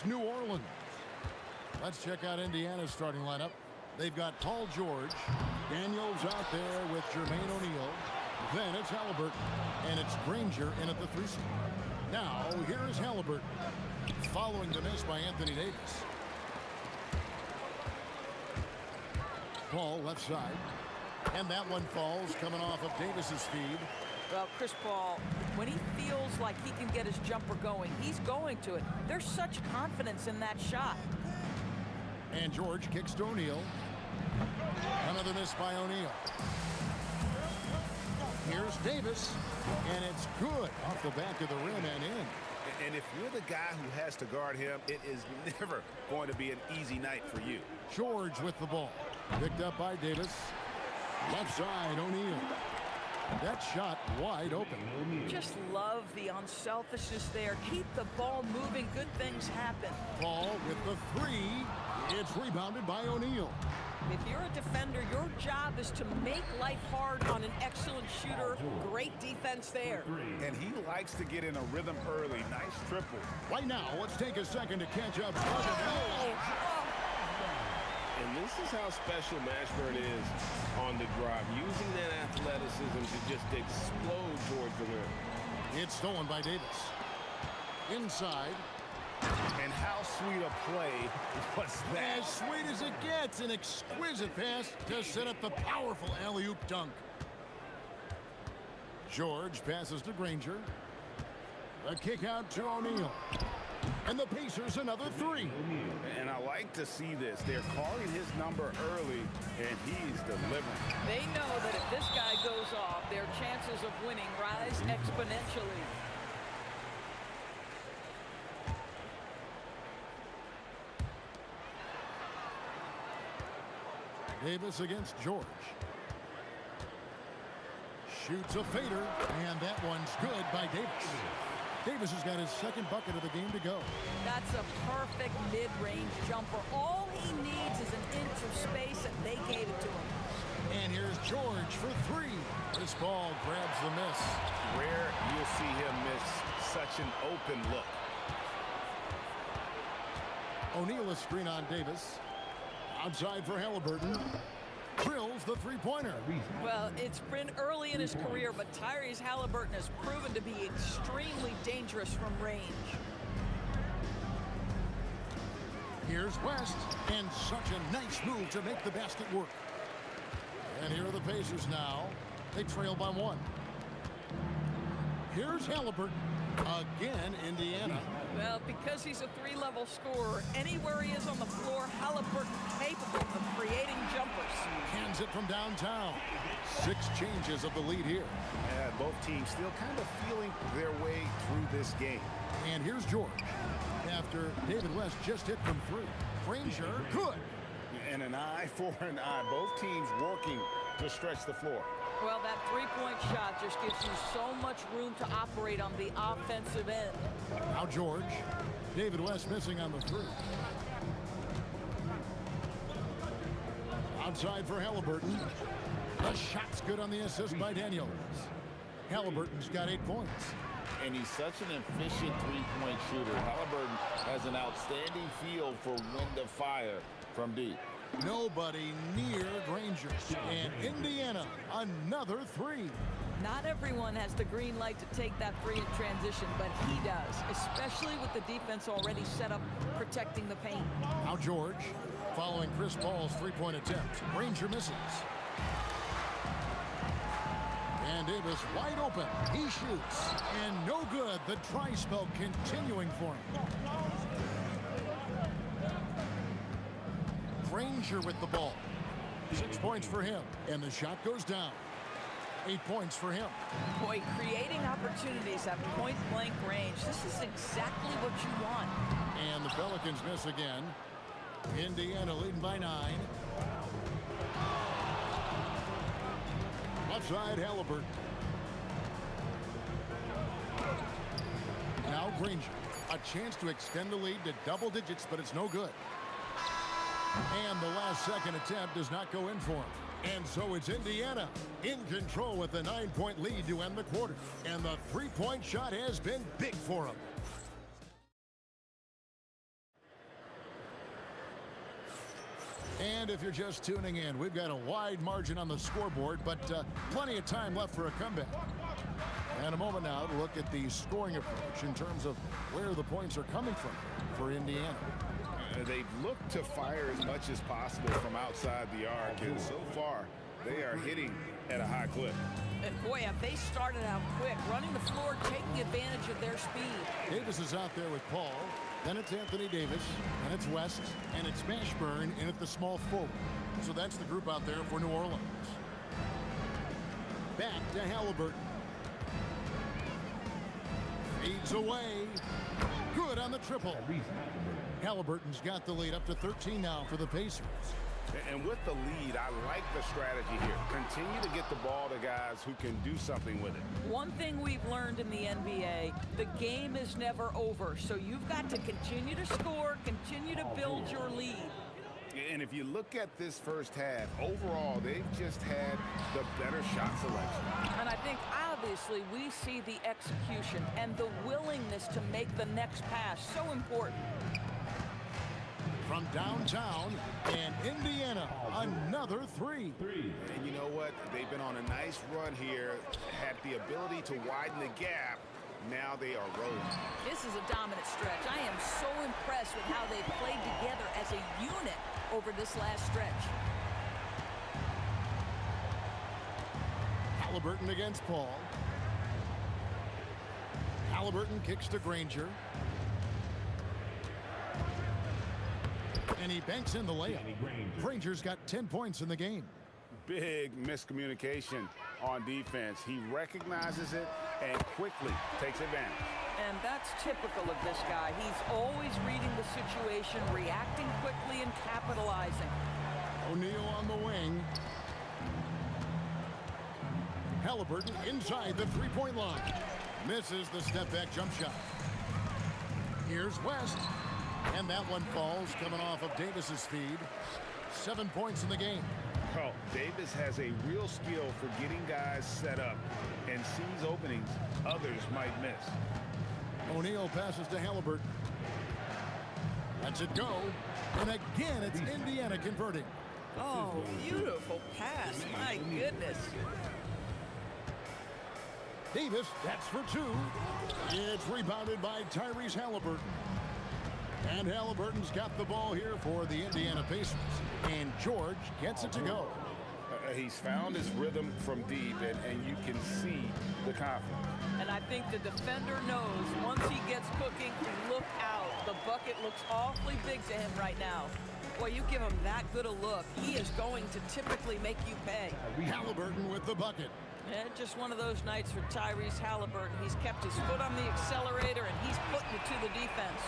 it's New Orleans. Let's check out Indiana's starting lineup. They've got Paul George. Daniels out there with Jermaine O'Neal. Then it's Halliburton. And it's Granger in at the 3 spot. Now, here is Halliburton. Following the miss by Anthony Davis. Paul left side. And that one falls coming off of Davis's feed. Well, Chris Paul, when he feels like he can get his jumper going, he's going to it. There's such confidence in that shot. And George kicks to O'Neal. Another miss by O'Neal. Here's Davis, and it's good off the back of the rim and in. And if you're the guy who has to guard him, it is never going to be an easy night for you. George with the ball. Picked up by Davis. Left side, O'Neal. That shot wide open. Just love the unselfishness there. Keep the ball moving. Good things happen. Paul with the 3. It's rebounded by O'Neal. If you're a defender, your job is to make life hard on an excellent shooter. Great defense there. And he likes to get in a rhythm early. Nice triple. Right now, let's take a second to catch up. And this is how special Mashburn is on the drive, using that athleticism to just explode towards the rim. It's stolen by Davis. Inside. And how sweet a play was that? As sweet as it gets. An exquisite pass to set up the powerful alley-oop dunk. George passes to Granger. A kick out to O'Neal. And the Pacers another 3. And I like to see this. They're calling his number early, and he's delivering. They know that if this guy goes off, their chances of winning rise exponentially. Davis against George. Shoots a fader, and that one's good by Davis. Davis has got his second bucket of the game to go. That's a perfect mid-range jumper. All he needs is an inch of space, and they gave it to him. And here's George for 3. This ball grabs the miss. Rare you'll see him miss such an open look. O'Neal a screen on Davis. Outside for Halliburton. Drills the 3-pointer. Well, it's been early in his career, but Tyrese Halliburton has proven to be extremely dangerous from range. Here's West, and such a nice move to make the basket work. And here are the Pacers now. They trail by 1. Here's Halliburton. Again, Indiana. Well, because he's a 3-level scorer, anywhere he is on the floor, Halliburton capable of creating jumpers. Hands it from downtown. 6 changes of the lead here. Yeah, both teams still kind of feeling their way through this game. And here's George. After David West just hit from 3. Granger, good. And an eye for an eye. Both teams working to stretch the floor. Well, that 3-point shot just gives you so much room to operate on the offensive end. Now George. David West missing on the 3. Outside for Halliburton. The shot's good on the assist by Daniels. Halliburton's got 8 points. And he's such an efficient 3-point shooter. Halliburton has an outstanding feel for when to fire from deep. Nobody near Granger. And Indiana, another 3. Not everyone has the green light to take that 3 in transition, but he does, especially with the defense already set up protecting the paint. Now George, following Chris Paul's 3-point attempt. Granger misses. And Davis wide open. He shoots. And no good. The try spell continuing for him. Granger with the ball. 6 points for him. And the shot goes down. 8 points for him. Boy, creating opportunities at point-blank range. This is exactly what you want. And the Pelicans miss again. Indiana leading by 9. Left side, Halliburton. Now Granger. A chance to extend the lead to double digits, but it's no good. And the last second attempt does not go in for him. And so it's Indiana in control with the 9-point lead to end the quarter. And the 3-point shot has been big for him. And if you're just tuning in, we've got a wide margin on the scoreboard, but plenty of time left for a comeback. And a moment now to look at the scoring approach in terms of where the points are coming from for Indiana. They've looked to fire as much as possible from outside the arc, and so far they are hitting at a high clip. And boy, have they started out quick, running the floor, taking advantage of their speed. Davis is out there with Paul. Then it's Anthony Davis, and it's West, and it's Mashburn in at the small forward. So that's the group out there for New Orleans. Back to Halliburton. Feeds away. Good on the triple. Halliburton's got the lead up to 13 now for the Pacers. And with the lead, I like the strategy here. Continue to get the ball to guys who can do something with it. One thing we've learned in the NBA, the game is never over. So you've got to continue to score, continue to build your lead. And if you look at this first half, overall, they've just had the better shot selection. And I think, obviously, we see the execution and the willingness to make the next pass so important. From downtown, and Indiana, another three. And you know what? They've been on a nice run here, had the ability to widen the gap. Now they are rolling. This is a dominant stretch. I am so impressed with how they've played together as a unit over this last stretch. Halliburton against Paul. Halliburton kicks to Granger. And he banks in the layup. Granger's got 10 points in the game. Big miscommunication on defense. He recognizes it and quickly takes advantage. And that's typical of this guy. He's always reading the situation, reacting quickly and capitalizing. O'Neal on the wing. Halliburton inside the three-point line. Misses the step-back jump shot. Here's West. And that one falls, coming off of Davis's feed. 7 points in the game. Oh, Davis has a real skill for getting guys set up and sees openings others might miss. O'Neal passes to Halliburton. Lets it go. And again, it's Indiana converting. Oh, beautiful pass. My goodness. Davis, that's for two. It's rebounded by Tyrese Halliburton. And Halliburton's got the ball here for the Indiana Pacers. And George gets it to go. He's found his rhythm from deep, and you can see the confidence. And I think the defender knows once he gets cooking, look out. The bucket looks awfully big to him right now. Boy, you give him that good a look, he is going to typically make you pay. Halliburton with the bucket. And just one of those nights for Tyrese Halliburton. He's kept his foot on the accelerator, and he's putting it to the defense.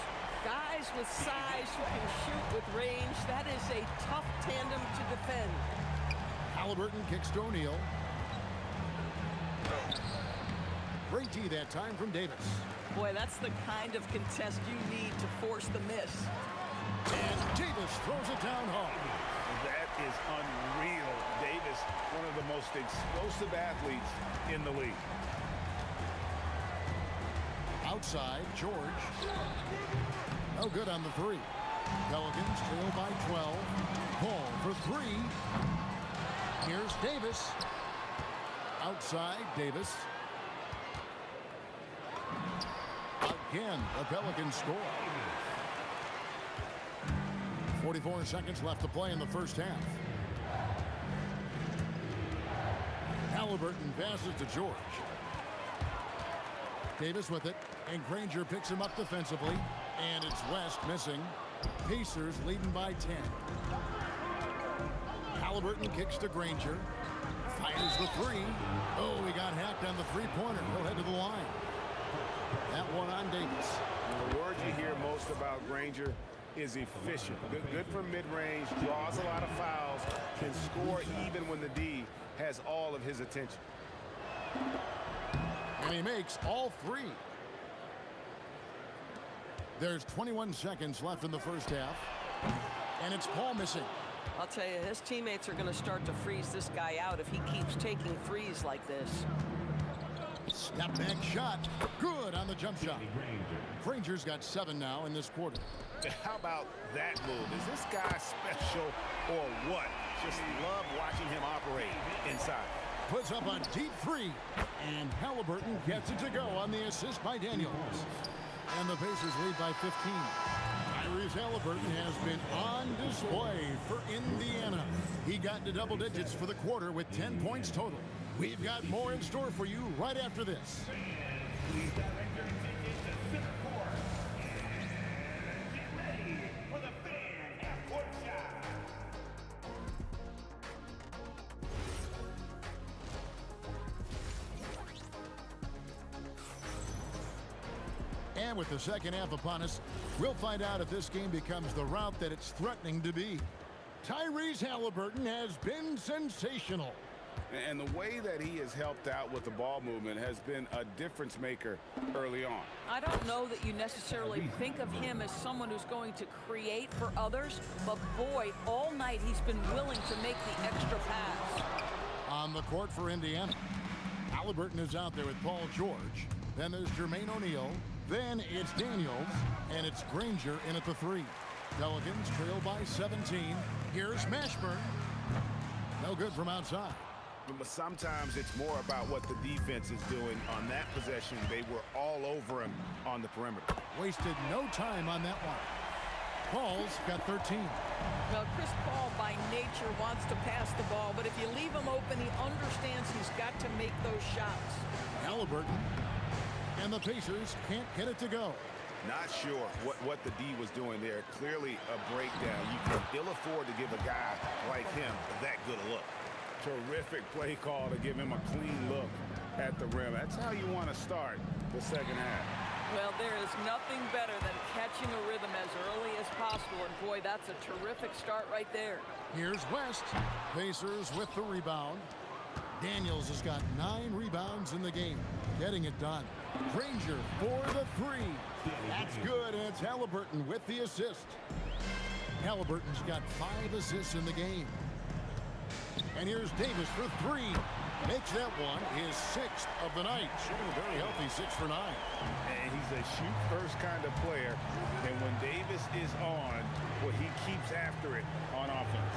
Guys with size who can shoot with range, that is a tough tandem to defend. Halliburton kicks to O'Neal. Great D that time from Davis. Boy, that's the kind of contest you need to force the miss. And Davis throws it down hard. That is unreal. Davis, one of the most explosive athletes in the league. Outside, George. No good on the three. Pelicans trail by 12. Paul for three. Here's Davis. Outside, Davis. Again, the Pelicans score. 44 seconds left to play in the first half. Halliburton passes to George. Davis with it, and Granger picks him up defensively, and it's West missing. Pacers leading by 10. Halliburton kicks to Granger. Fires the three. Oh, he got hacked on the three-pointer. He'll head to the line. That one on Davis. The word you hear most about Granger is efficient. Good from mid-range, draws a lot of fouls, can score even when the D has all of his attention. And he makes all three. There's 21 seconds left in the first half. And it's Paul missing. I'll tell you, his teammates are going to start to freeze this guy out if he keeps taking threes like this. Step back shot. Good on the jump shot. Granger's got 7 now in this quarter. How about that move? Is this guy special or what? Just love watching him operate inside. Puts up a deep 3. And Halliburton gets it to go on the assist by Daniels. And the Pacers lead by 15. Tyrese Halliburton has been on display for Indiana. He got into double digits for the quarter with 10 points total. We've got more in store for you right after this. And with the second half upon us, we'll find out if this game becomes the route that it's threatening to be. Tyrese Halliburton has been sensational. And the way that he has helped out with the ball movement has been a difference maker early on. I don't know that you necessarily think of him as someone who's going to create for others, but boy, all night he's been willing to make the extra pass. On the court for Indiana, Halliburton is out there with Paul George. Then there's Jermaine O'Neal. Then it's Daniels, and it's Granger in at the 3. Pelicans trail by 17. Here's Mashburn. No good from outside. But sometimes it's more about what the defense is doing on that possession. They were all over him on the perimeter. Wasted no time on that one. Paul's got 13. Well, Chris Paul by nature wants to pass the ball, but if you leave him open, he understands he's got to make those shots. Halliburton. And the Pacers can't get it to go. Not sure what the D was doing there. Clearly a breakdown. You can ill afford to give a guy like him that good a look. Terrific play call to give him a clean look at the rim. That's how you want to start the second half. Well, there is nothing better than catching a rhythm as early as possible. And boy, that's a terrific start right there. Here's West. Pacers with the rebound. Daniels has got 9 rebounds in the game. Getting it done. Granger for the 3. That's good, and it's Halliburton with the assist. Halliburton's got 5 assists in the game. And here's Davis for 3. Makes that one his 6th of the night. Shooting a very healthy 6 for 9. And he's a shoot-first kind of player. And when Davis is on, well, he keeps after it on offense.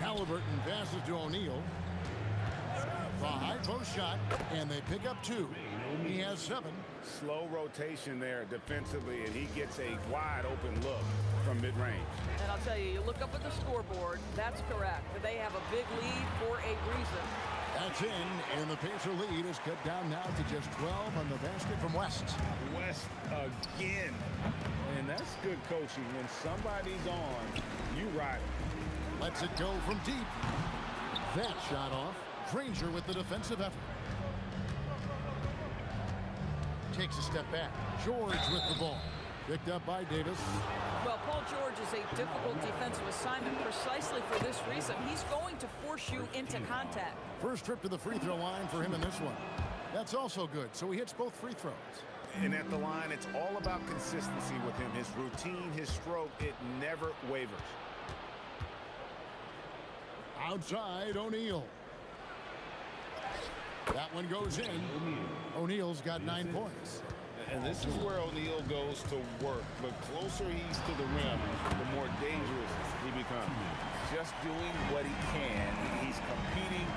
Halliburton passes to O'Neal. The high post shot, and they pick up 2. He has 7. Slow rotation there defensively, and he gets a wide open look from mid-range. And I'll tell you, you look up at the scoreboard, that's correct. They have a big lead for a reason. That's in, and the Pacer lead is cut down now to just 12 on the basket from West. West again. And that's good coaching. When somebody's on, you ride it. Lets it go from deep. That shot off. Granger with the defensive effort. Takes a step back. George with the ball. Picked up by Davis. Well, Paul George is a difficult defensive assignment precisely for this reason. He's going to force you into contact. First trip to the free throw line for him in this one. That's also good, so he hits both free throws. And at the line, it's all about consistency with him. His routine, his stroke, it never wavers. Outside, O'Neal. That one goes in. O'Neal's got 9 points. And this is where O'Neal goes to work. The closer he's to the rim, the more dangerous he becomes. Just doing what he can. He's competing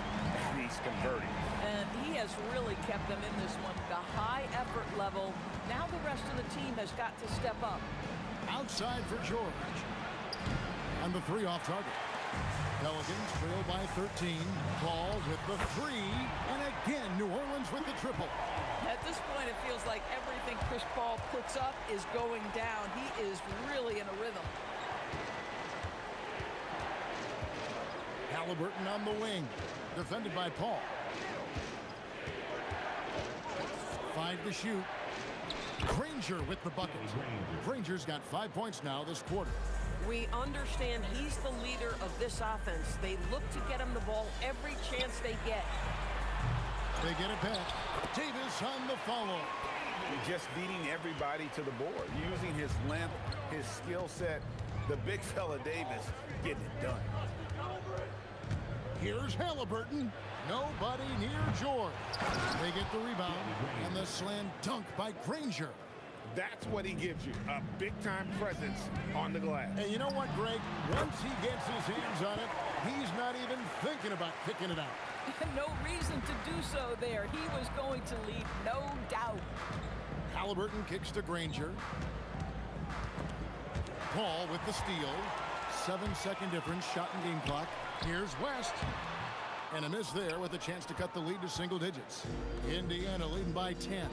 and he's converting. And he has really kept them in this one. The high effort level. Now the rest of the team has got to step up. Outside for George. And the 3 off target. Pelicans trail by 13. Paul with the 3. And again, New Orleans with the triple. At this point, it feels like everything Chris Paul puts up is going down. He is really in a rhythm. Halliburton on the wing. Defended by Paul. 5 to shoot. Granger with the bucket. Granger's got 5 points now this quarter. We understand he's the leader of this offense. They look to get him the ball every chance they get. They get it back. Davis on the follow. Just beating everybody to the board. Using his length, his skill set. The big fella Davis getting it done. Here's Halliburton. Nobody near George. They get the rebound, and the slam dunk by Granger. That's what he gives you, a big-time presence on the glass. And you know what, Greg? Once he gets his hands on it, he's not even thinking about kicking it out. No reason to do so there. He was going to lead, no doubt. Halliburton kicks to Granger. Paul with the steal. 7-second difference, shot and game clock. Here's West. And a miss there with a chance to cut the lead to single digits. Indiana leading by 10.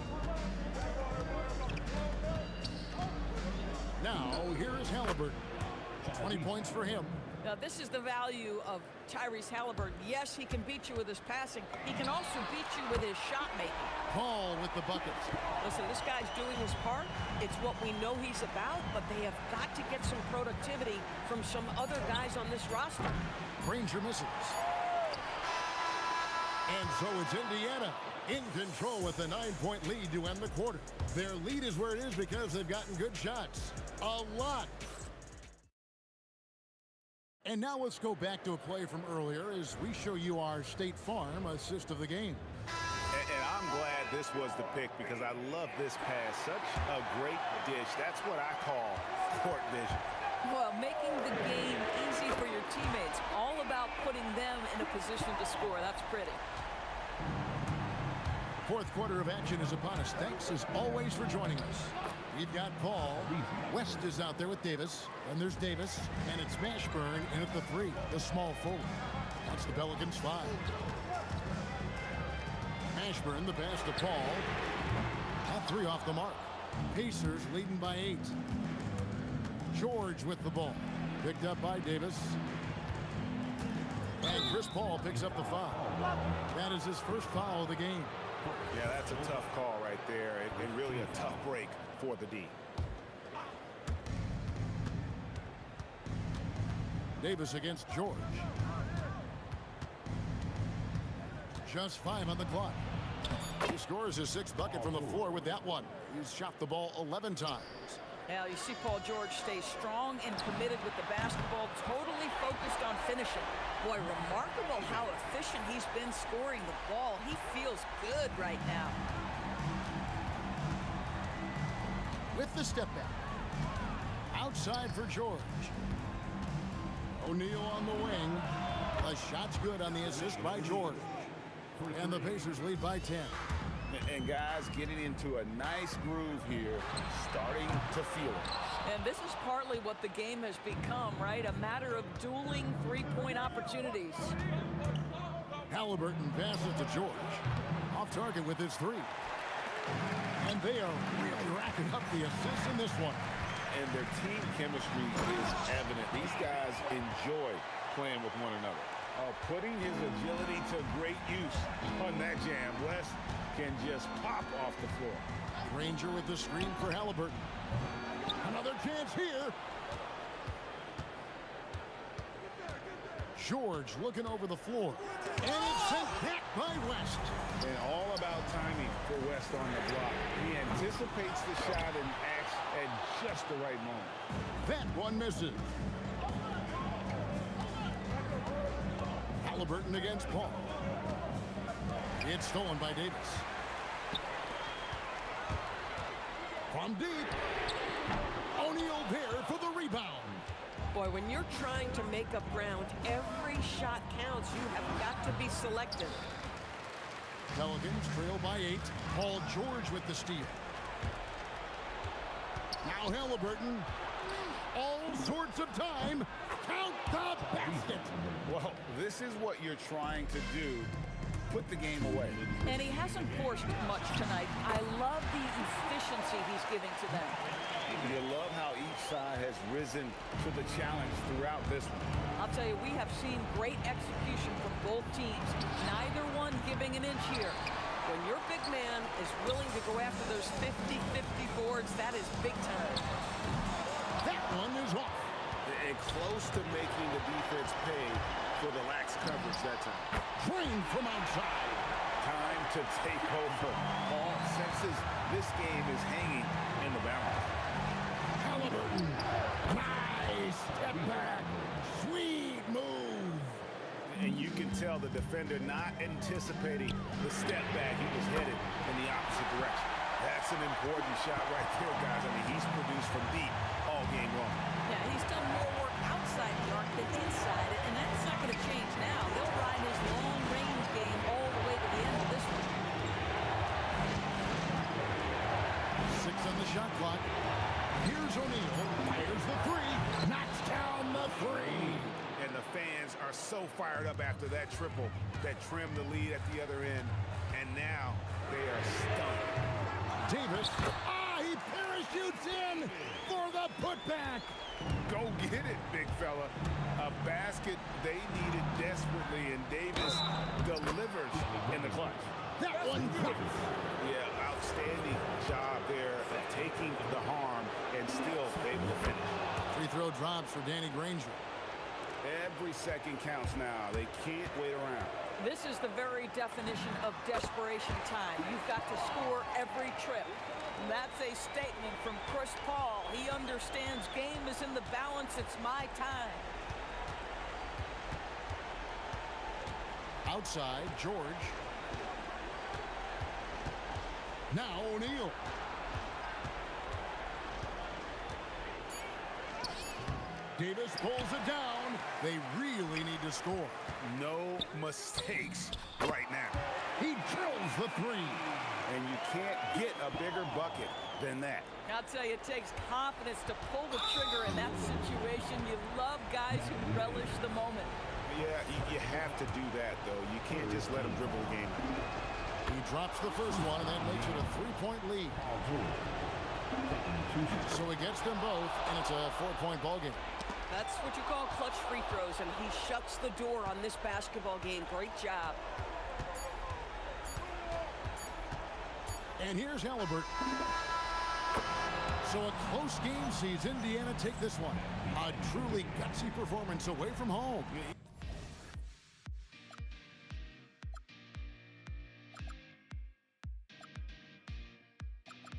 Now, here is Halliburton. 20 points for him. Now, this is the value of Tyrese Halliburton. Yes, he can beat you with his passing. He can also beat you with his shot making. Paul with the buckets. Listen, this guy's doing his part. It's what we know he's about, but they have got to get some productivity from some other guys on this roster. Granger misses. And so it's Indiana in control with a 9-point lead to end the quarter. Their lead is where it is because they've gotten good shots. A lot. And now let's go back to a play from earlier as we show you our State Farm assist of the game. And I'm glad this was the pick because I love this pass. Such a great dish. That's what I call court vision. Well, making the game easy for your teammates. All about putting them in a position to score. That's pretty. Fourth quarter of action is upon us. Thanks as always for joining us. We've got Paul. West is out there with Davis. And there's Davis. And it's Mashburn in at the 3, the small forward. That's the Pelicans 5. Mashburn, the pass to Paul. That 3 off the mark. Pacers leading by 8. George with the ball. Picked up by Davis. And Chris Paul picks up the foul. That is his first foul of the game. Yeah, that's a tough call right there, and really a tough break for the D. Davis against George. Just 5 on the clock. He scores his 6th bucket from the floor with that one. He's shot the ball 11 times. Now, you see Paul George stay strong and committed with the basketball, totally focused on finishing. Boy, remarkable how efficient he's been scoring the ball. He feels good right now. With the step back. Outside for George. O'Neal on the wing. The shot's good on the assist by George. And the Pacers lead by 10. And guys getting into a nice groove here, starting to feel it. And this is partly what the game has become, right? A matter of dueling three-point opportunities. Halliburton passes to George. Off target with his 3. And they are really racking up the assists in this one. And their team chemistry is evident. These guys enjoy playing with one another. Putting his agility to great use on that jam. West can just pop off the floor. Granger with the screen for Halliburton. Another chance here. George looking over the floor. And it's sent back by West. And all about timing for West on the block. He anticipates the shot and acts at just the right moment. That one misses. Halliburton against Paul. It's stolen by Davis. From deep. O'Neal there for the rebound. Boy, when you're trying to make up ground, every shot counts. You have got to be selective. Pelicans trail by 8. Paul George with the steal. Now Halliburton. All sorts of time. Count the basket. Well, this is what you're trying to do. Put the game away. And he hasn't forced much tonight. I love the efficiency he's giving to them. You love how each side has risen to the challenge throughout this one. I'll tell you, we have seen great execution from both teams. Neither one giving an inch here. When your big man is willing to go after those 50-50 boards, that is big time. That one is off. And close to making the defense pay for the lax coverage that time. Drained from outside. Time to take over. Paul senses this game is hanging in the balance. Halliburton. Nice step back. Sweet move. And you can tell the defender not anticipating the step back. He was headed in the opposite direction. That's an important shot right there, guys. I mean, he's produced from deep all game long. Yeah, he's done more work outside the arc than inside it, and that's not going to change now. They'll ride his long-range game all the way to the end of this one. 6 on the shot clock. Here's O'Neal. Fires the 3. Knocks down the 3. And the fans are so fired up after that triple that trimmed the lead at the other end. And now they are stunned. Davis. He parachutes in for the putback. Go get it, big fella. A basket they needed desperately, and Davis delivers in the clutch. That one counts. Yeah, outstanding job there of taking the harm and still able to finish. Free throw drops for Danny Granger. Every second counts now. They can't wait around. This is the very definition of desperation time. You've got to score every trip. And that's a statement from Chris Paul. He understands game is in the balance. It's my time. Outside, George. Now O'Neal. Davis pulls it down. They really need to score. No mistakes right now. He drills the 3. And you can't get a bigger bucket than that. I'll tell you, it takes confidence to pull the trigger in that situation. You love guys who relish the moment. Yeah, you have to do that, though. You can't just let him dribble the game. He drops the first one and then makes it a 3-point lead. So he gets them both, and it's a 4-point ball game. That's what you call clutch free throws, and he shuts the door on this basketball game. Great job. And here's Halliburton. So a close game sees Indiana take this one. A truly gutsy performance away from home.